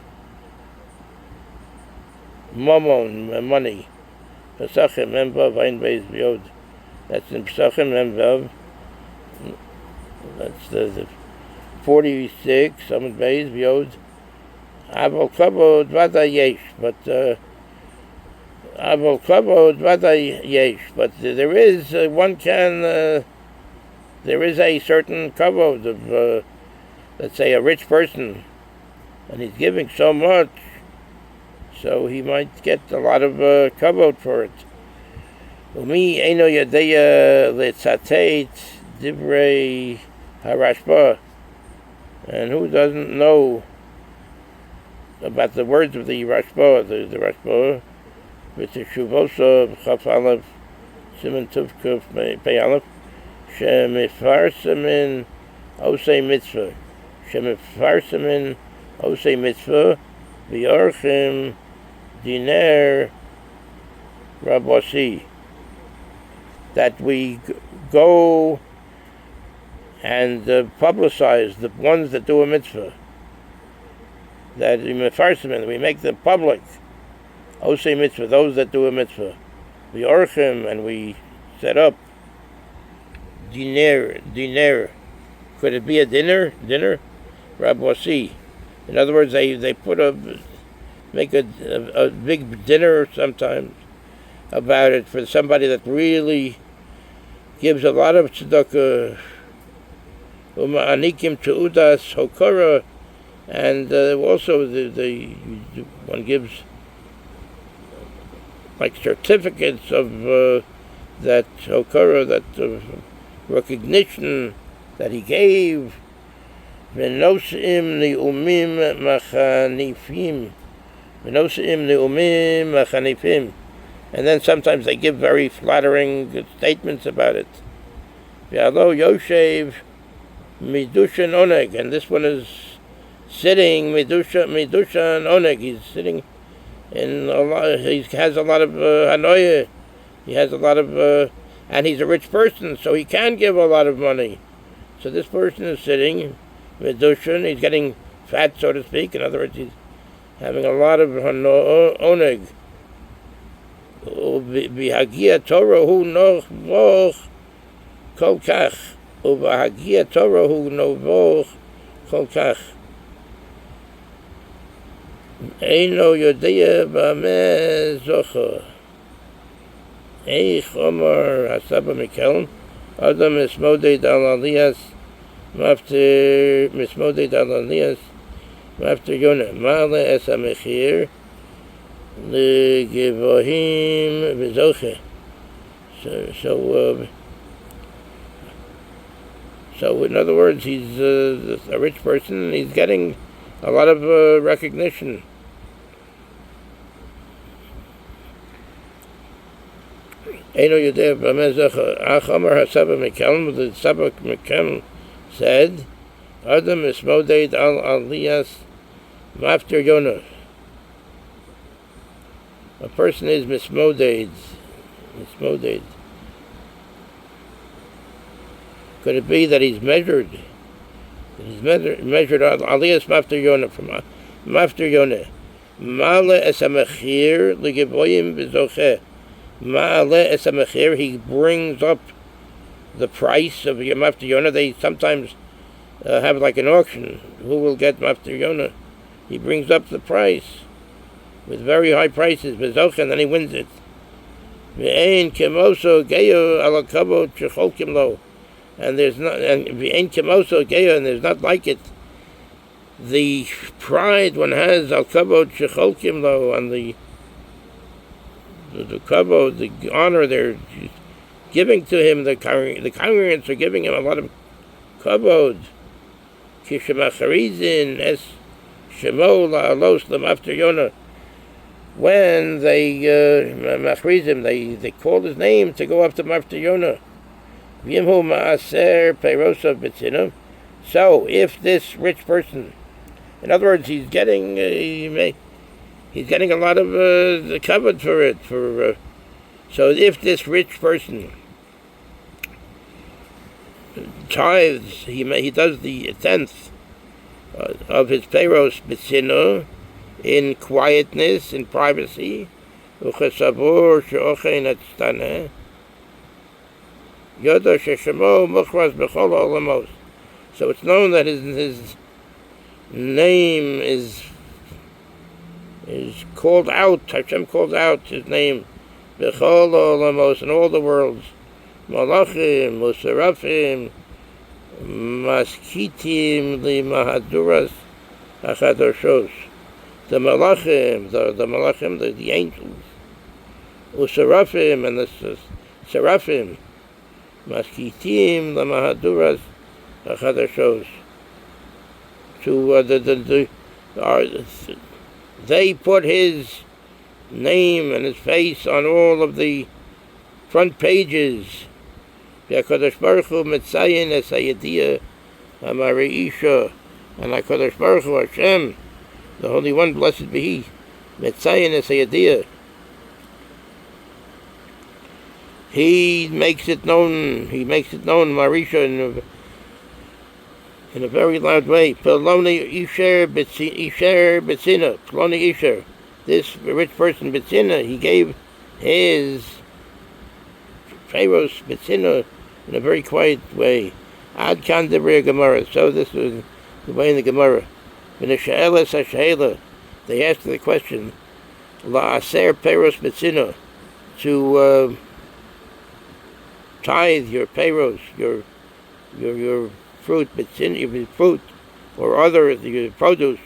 mamon, money. Pesachim Memvav Ein Beis B'Yod. That's in Pesachim Memvav. That's the 46. Amud Beis B'Yod. Avol Kavod Vada Yesh, but Avol Kavod Vada Yesh. But there is one can. There is a certain kavod of, let's say, a rich person, and he's giving so much, so he might get a lot of kavod for it. Umi eino yadeya letzatet divrei harashba, and who doesn't know about the words of the Rashba, the Rashba, with the Shuvosa, Chaf Aleph, Siman Tuvkuf, Pei Aleph, Shemifarsamin Osei Mitzvah. Shemifarsamin Osei Mitzvah. V'yorchim Diner Rabosi. That we go and publicize the ones that do a mitzvah. That we make them public. Osei Mitzvah, those that do a mitzvah. V'yorchim, and we set up Diner. Could it be a dinner? Rabosi. In other words, they make a big dinner sometimes about it for somebody that really gives a lot of tzedakah, Anikim Tu'udas Hokara, and also the one gives like certificates of that Hokara, that recognition that he gave. V'nosim ne'umim machanifim. V'nosim ne'umim machanifim. And then sometimes they give very flattering statements about it. V'alo Yoshev Midushan Oneg, and this one is sitting Midushan Oneg. He's sitting in a lot. He has a lot of hanoya. He has a lot of, and he's a rich person, so he can give a lot of money. So this person is sitting Midushan. He's getting fat, so to speak. In other words, he's having a lot of oneg. V'hagia Torah hu novoch kol kach. U'v'hagia Torah hu novoch kol kach. Eino yodea b'ameh zocha. Eich omar hasaba mikelm. Adam mismoded al aliyas. Mafter mismoded al aliyas. Mafter yonah. Ma'ale es ha-mechir. L'gevohim v'zoche. So in other words, he's a rich person, and he's getting a lot of recognition. Eino yodeh b'ameh zocha. Ach amar hasaba mikelm. The Saba Mikelm said, Adam mismoded al aliyas mafter yonah. A person is mismoded. Could it be that he's measured? Measured aliyas mafter yonah, from mafter yonah. Ma'ale es ha-mechir l'gevoyim v'zocheh. Ma'ale es ha-mechir, he brings up the price of your mafter yonah. They sometimes have like an auction. Who will get mafter yonah? He brings up the price with very high prices, v'zocheh, and then he wins it. V'ein kemoso geyo ala kavod shecholkim lo. And there's not, and v'ein kemoso geyo, and there's not like it. The pride one has al kavod shecholkim lo, and the kavod, the honor they're giving to him. The congregants are giving him a lot of kavod. Kishemacharizin es shemo la'alos l'mafter yonah. When they machrizim, they called his name to go up to mafter yonah. V'imhu ma'aser peirosav b'tzina. So if this rich person, in other words, he's getting a lot of the covered for it. So if this rich person tithes, he does the tenth of his peiros b'tzina, in quietness, in privacy. Uchesabur she'ochein etztaneh. Yoda sheshemo muchraz b'chol olamos. So it's known that his name is called out. HaShem called out his name b'chol olamos, in all the worlds. Malachim, Musarafim, Maskitim li'mahaduras achadoshos. The Malachim, the angels, Usarafim, and the Seraphim, Maskitim, the Mahaduras, Achadashos. They put his name and his face on all of the front pages. HaKadosh Baruch Hu Metzayin es Hayediyah HaMareisha, and HaKadosh Baruch Hu HaShem, the Holy One, blessed be He, Metzayin es Hayediyah. He makes it known, Marisha, in a very loud way. Ploni Isher Betzina, Ploni Isher. This rich person, Betzina, he gave his Pharaoh's Betzina in a very quiet way. Ad kan devrei Gemara. So this was the way in the Gemara. They asked the question, La Aser Pharaoh's Betzina, to tithe your Pharaoh's, your fruit, fruit, or other the produce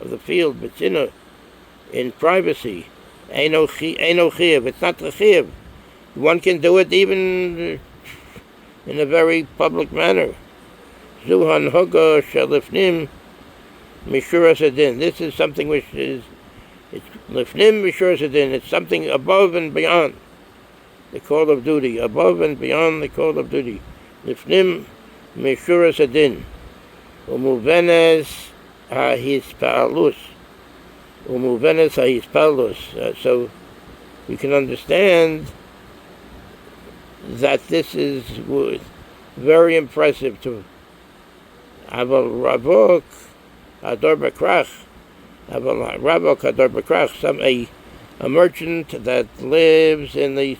of the field, betzina, in privacy, eino chiyuv. It's not the chiyuv. One can do it even in a very public manner. Zuhan hoga shalifnim mishuras adin. This is something which is lifnim mishuras adin. It's something above and beyond the call of duty. Above and beyond the call of duty. Lifnim mishuras adin. Umuvenes hahispalus. Umuvenes hahispalus. So we can understand that this is very impressive to Aval Ravok Ador Bakrach. Aval Ravok Ador Bakrach, a merchant that lives in the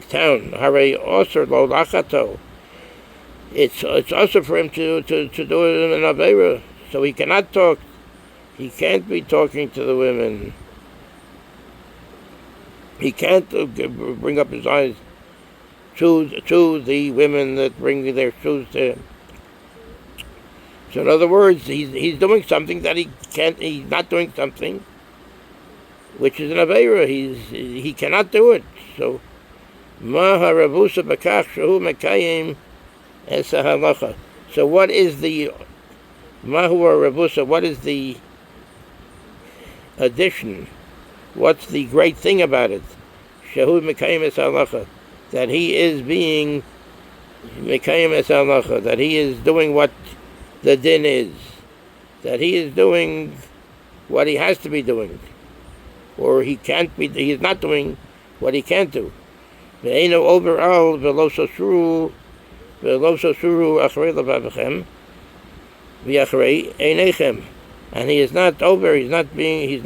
town. Hare Osir Lo Lachato. It's also for him to do it in an Aveira. So he cannot talk. He can't be talking to the women. He can't bring up his eyes to the women that bring their shoes to him. So in other words, he's doing something that he can't. He's not doing something which is an aveira. He cannot do it. So ma haravusa bakach shehu mekayim es halacha. So what is the mahu haravusa? What is the addition? What's the great thing about it? Shehu mekayim es halacha, that he is being mekayim es halacha, that he is doing what the din is, that he is doing what he has to be doing, or he can't be. He is not doing what he can't do. Ve'eno overall ve'lo sosuru achrei levavechem v'achrei einechem, and he is not over. He's not being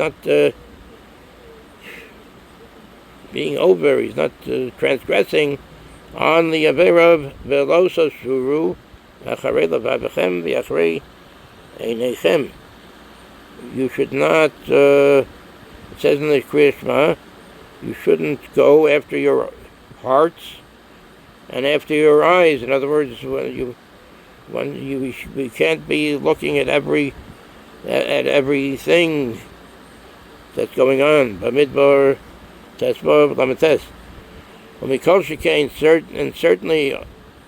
over. He's not transgressing on the averav ve'lo sosuru achrei levavechem v'achrei einechem. You should not. It says in the Kriya Shema, you shouldn't go after your hearts and after your eyes. In other words, we can't be looking at everything that's going on. Bamidbar tesvav lamates. When we call shekain, and certainly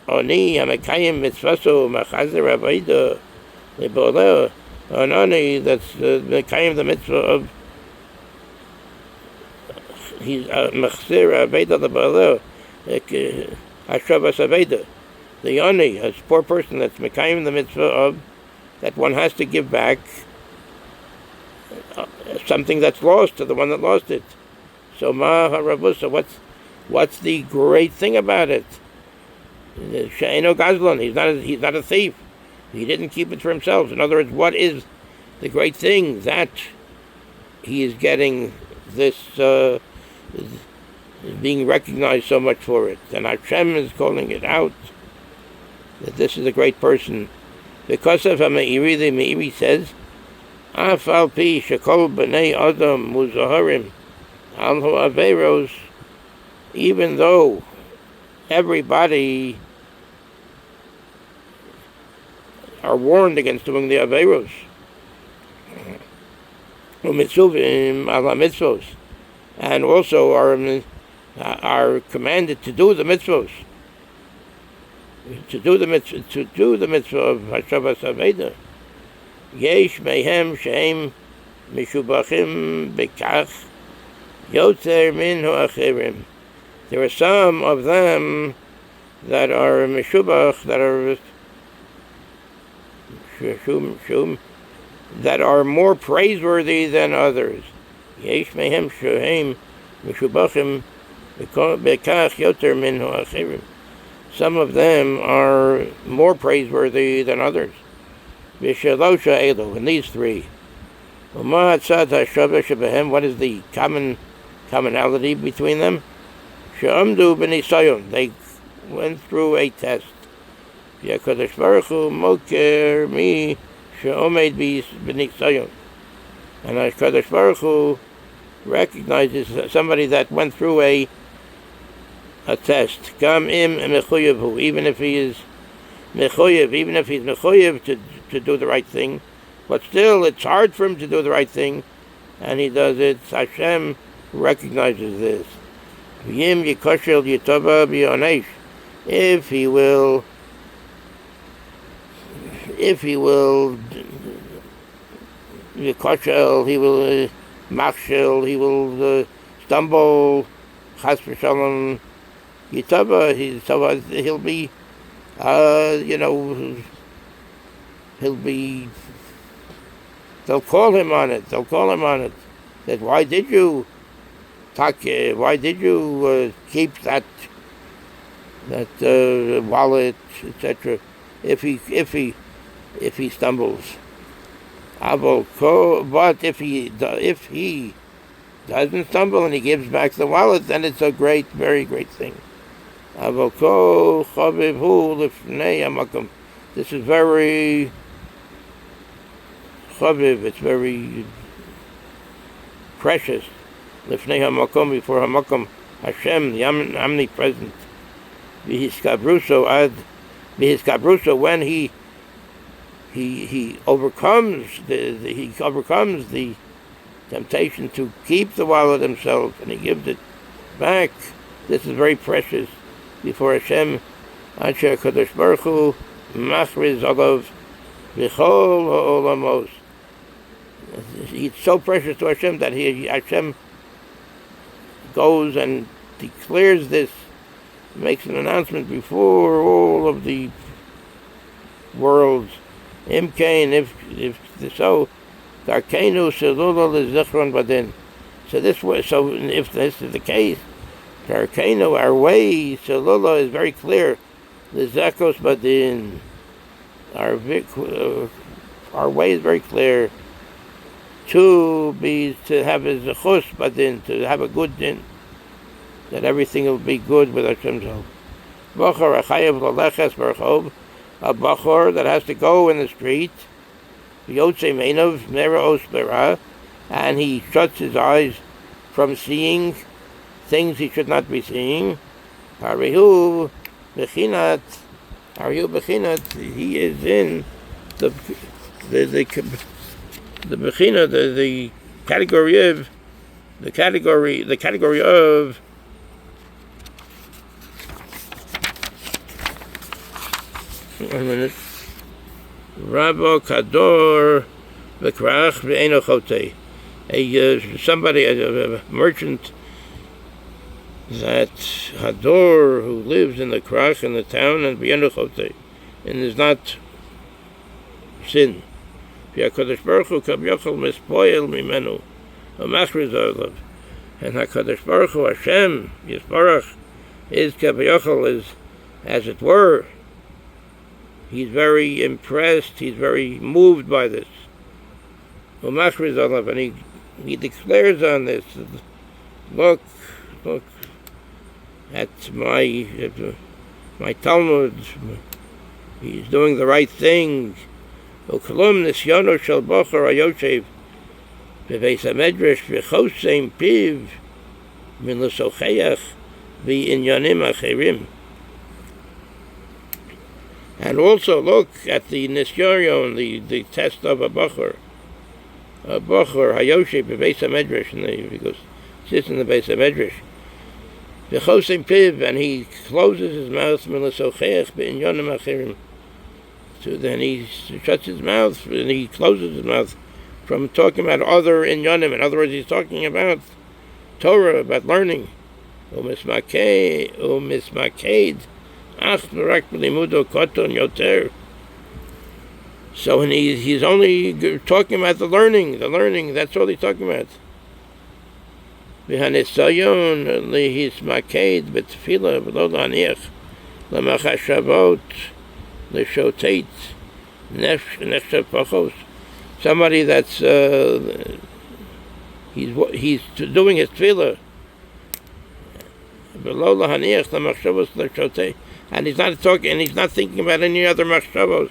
oni hamekayim mitzvaso machazer avaida leboleh, an oni that's mekayim the mitzvah of he's machzir aveda leboleh hashavas aveda. The oni, a poor person that's mekayim the mitzvah of that one has to give back something that's lost to the one that lost it. So ma haravusa, what's the great thing about it? She'eno gazlan, he's not a thief. He didn't keep it for himself. In other words, what is the great thing that he is getting this is being recognized so much for it? And HaShem is calling it out that this is a great person. Because of HaMeiri, the Meiri says, Af al pi shekol b'nei adam muzaharim al ha'averos, even though everybody are warned against doing the averos, u'mitzuvim al ha'mitzvos, and also are commanded to do the mitzvos, to do the mitzvah of Hashavas Aveda. Yesh mehem shehem mishubachim bekach yotzer min ha'achirim. There are some of them that are mishubach, that are more praiseworthy than others. Yesh mehem shehem mishubachim bekach yotzer min ha'achirim. Some of them are more praiseworthy than others. V'shelosha elu, and these three. What is the commonality between them? She'amdu b'nisayon, they went through a test. V'yakadosh Baruch Hu moker mi she'omed b'nisayon. And HaKadosh Baruch Hu recognizes somebody that went through a test. Gam im mechuyev, even if he is mechuyev, even if he's mechuyev to do the right thing, but still it's hard for him to do the right thing, and he does it. HaShem recognizes this. V'yim yikoshel yitova b'yonesh, if he will yikoshel, he will machshel, he will stumble, chas v'shalom yitova, he'll be they'll call him on it. That why did you keep that wallet, etc. If he stumbles, but if he doesn't stumble and he gives back the wallet, then it's a very great thing. This is very chaviv, it's very precious. Lifnei hamakom, before hamakom, HaShem, the omnipresent. V'hiskabruso, when he overcomes the temptation to keep the wallet himself, and he gives it back. This is very precious before HaShem. Ansher Kadosh Baruch Hu machriz olav v'chol ha'olamos. It's so precious to HaShem that HaShem goes and declares this, makes an announcement before all of the worlds. Imkain, if so, Darkenu Shalula Lizichron Badin. So if this is the case, Darkenu, our way, Shalula is very clear. Lizakos Badin. Our way is very clear. To have a zechus badin, to have a good din, that everything will be good with Hashem's help. Bachor achayev laleches berchov, a bachor that has to go in the street, yotze meinov meraos lera, and he shuts his eyes from seeing things he should not be seeing. Harihu bechinat, he is in the bechina, the category of 1 minute. Rabo kador v'krach v'eino chote. Somebody, a merchant that hador, who lives in the krach, in the town, and v'eino chote, and is not sin. HaKadosh Baruch Hu kabyochel mispoil mimenu, machriz olav, and HaKadosh Baruch Hu HaShem Yisbarach is kabyochel, is as it were. He's very impressed. He's very moved by this. Machriz olav, and he declares on this. Look at my Talmud. He's doing the right thing. Ukolum nisyono shel bocher hayoshev bebeis hamedrash v'choseim piv min l'socheach v'inyanim acherim. And also look at the nisyon, the test of a bocher hayoshev bebeis hamedrash, and he goes sits in the beis hamedrash. V'choseim piv, and he closes his mouth min l'socheach v'inyanim acherim. So then he shuts his mouth and he closes his mouth from talking about other inyanim. In other words, he's talking about Torah, about learning. Umismaked ach v'rak b'limudo koton yoter. So when he's only talking about the learning, that's all he's talking about. V'hanisayon lihismaked b'tefillah v'lo laniach l'machashavot. Somebody that's he's doing his tefillah, and he's not talking, and he's not thinking about any other machshavos,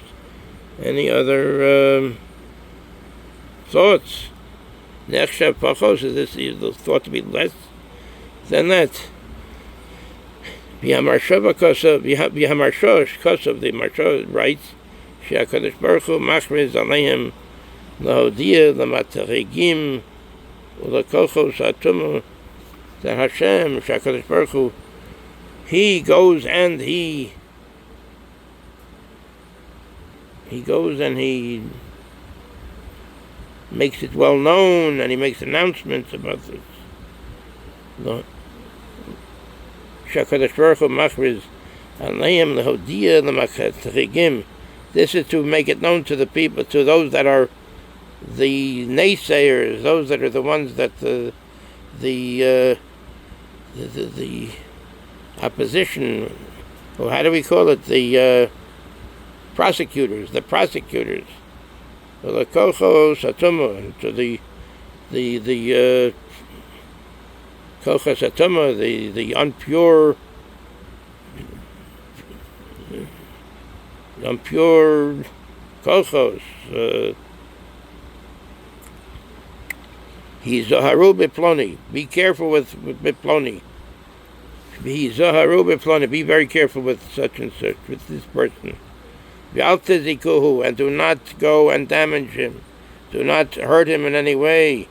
any other thoughts. Nechshav pachos, is this thought to be less than that? The Marsha writes, שהקדוש ברוך הוא מכריז עליהם להודיע למתרגים ולכוחos הטומאה, that HaShem, שהקדוש ברוך הוא, he goes and he makes it well known, and he makes announcements about this. שהקדוש ברוך הוא מכריז עליהם להודיע למתרגים. This is to make it known to the people, to those that are the naysayers, those that are the ones that the opposition, or how do we call it, the prosecutors, to the kochos atuma, to the kochos atuma, the impure kochos. He's zaharu beploni. Be careful with beploni. He's zaharu beploni. Be very careful with such and such, with this person. V'al tezikuhu, and do not go and damage him. Do not hurt him in any way.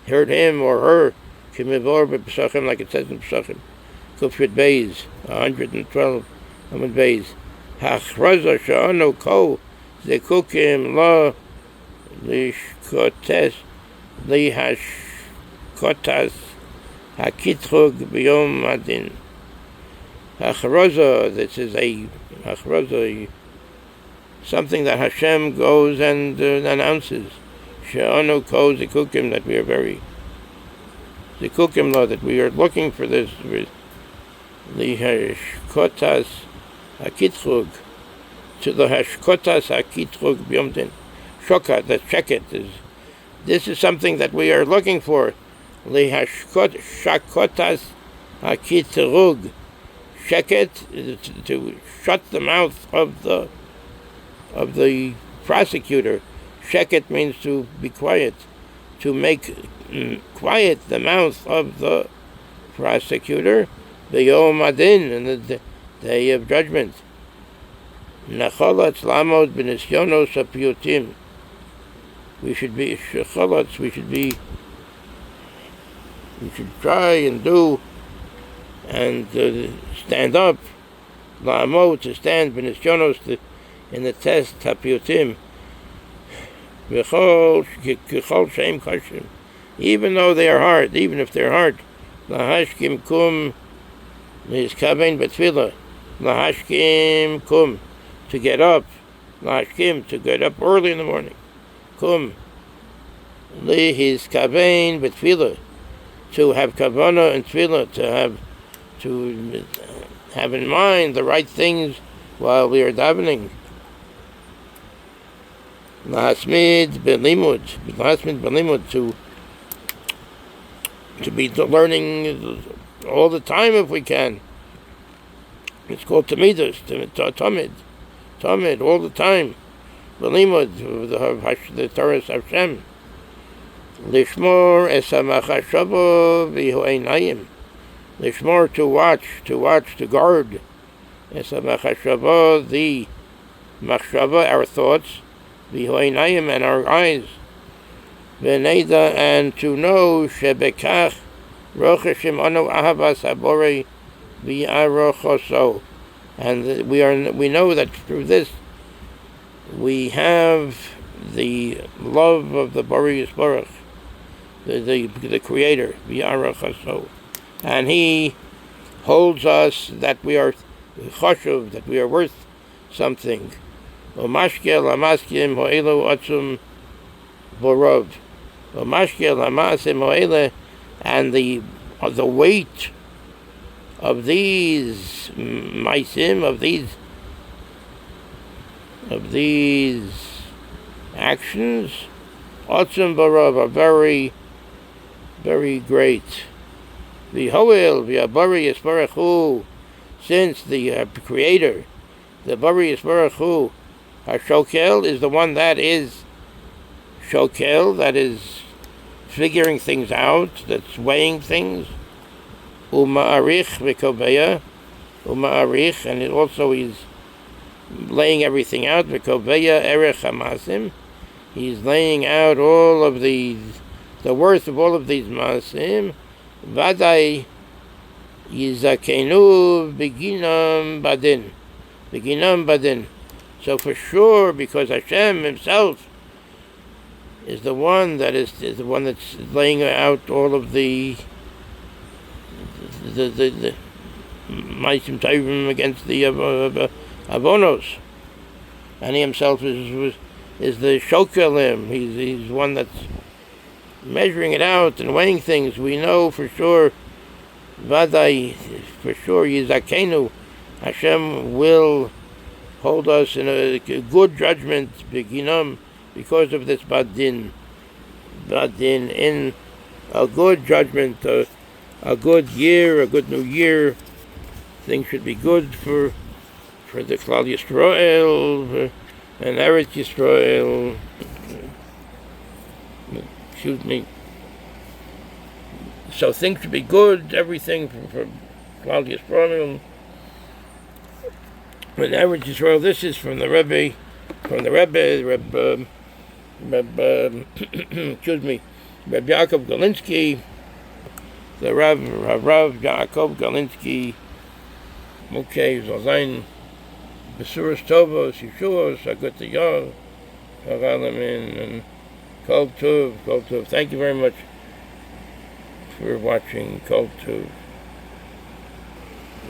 Hurt him or her. Kimivor b'psachim, like it says in Psachim. Kufrit Beis, 112. Amud Beis. HaChreza she'anu ko zekukim lo lishkotes lihashkotas hakitrug b'yom adin. HaChreza, this is a HaChreza, something that HaShem goes and announces. She'anu ko zekukim, that we are very zekukim lo, that we are looking for this. Lihashkotas hakitrug, to the hashkotas hakitrug b'yomdin. Shokat, the sheket, this is something that we are looking for. Lihashkotas hakitrug. Sheket is to shut the mouth of the prosecutor. Sheket means to be quiet, to make quiet the mouth of the prosecutor. B'yom adin, in the day of judgment. Nacholatz lamod b'nisyonos hapiyutim. We should try and do and stand up. Lamod, to stand, b'nisyonos, in the test hapiyutim. V'chol sheim kashim. Even though they are hard, even if they're hard. Lahashkim kum Nizkabein betfilah, lahashkim kum, to get up, lahashkim, to get up early in the morning, kum, lihizkabein betfilah, to have kavanah and tefillah, to have in mind the right things while we are davening. Lahasmid belimud, to be learning all the time if we can. It's called tamidus, tamid, all the time. Belimud, the Torah of HaShem. Lishmor es hamachashava v'ho'einayim. Lishmor, to watch, to guard. Es hamachashava, the machshava, our thoughts. V'ho'einayim, and our eyes. V'neida, and to know shebekach rocheshim anu ahavas habore v'arochoso, and we know that through this we have the love of the Bari Yisborach, the Creator, v'arochoso, and He holds us that we are choshuv, that we are worth something. Umashkel hamaskim ho'elu atzum borov. Umashkel hamasim ho'ele, and the weight of these maisim, of these actions, otzum barav, are very, very great. V'hoel v'abari yisbarach hu, since the Creator, the Bari Yisbarach hu, HaShokel, is the one that is shokel, that is figuring things out, that's weighing things. Uma'arich v'kobeya, Uma'arich, and it also he's laying everything out. V'koveya erech hamasim. He's laying out all of the worth of all of these masim. Vadai yizakenu beginam badin. Beginam badin. So for sure, because Hashem Himself is the one that's laying out all of the Maisim Tovim against the Avonos, and He Himself is the Shokelim. He's one that's measuring it out and weighing things. We know for sure, Vadai, for sure, Yizakenu, Hashem will hold us in a good judgment, Beginam, because of this Badin, in a good judgment, a good year, a good new year. Things should be good for the Klal Yisrael and Eretz Yisrael. Excuse me. So things should be good, everything for Klal Yisrael and Eretz Yisrael. This is from the Rebbe, excuse me, Rav Yaakov Galinsky, the HaRav Yaakov Galinsky. Okay, Zolzain Besuras Tovos, Yeshuos, Agut Yah, Hagalamin, and Kol Tov. Thank you very much for watching Kol Tov.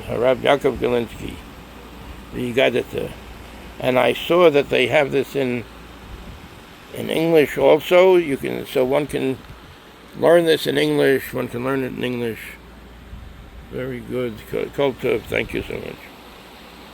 HaRav Yaakov Galinsky. You got it there. And I saw that they have this in English also. One can learn this in English. One can learn it in English. Very good. Kol Tov. Thank you so much.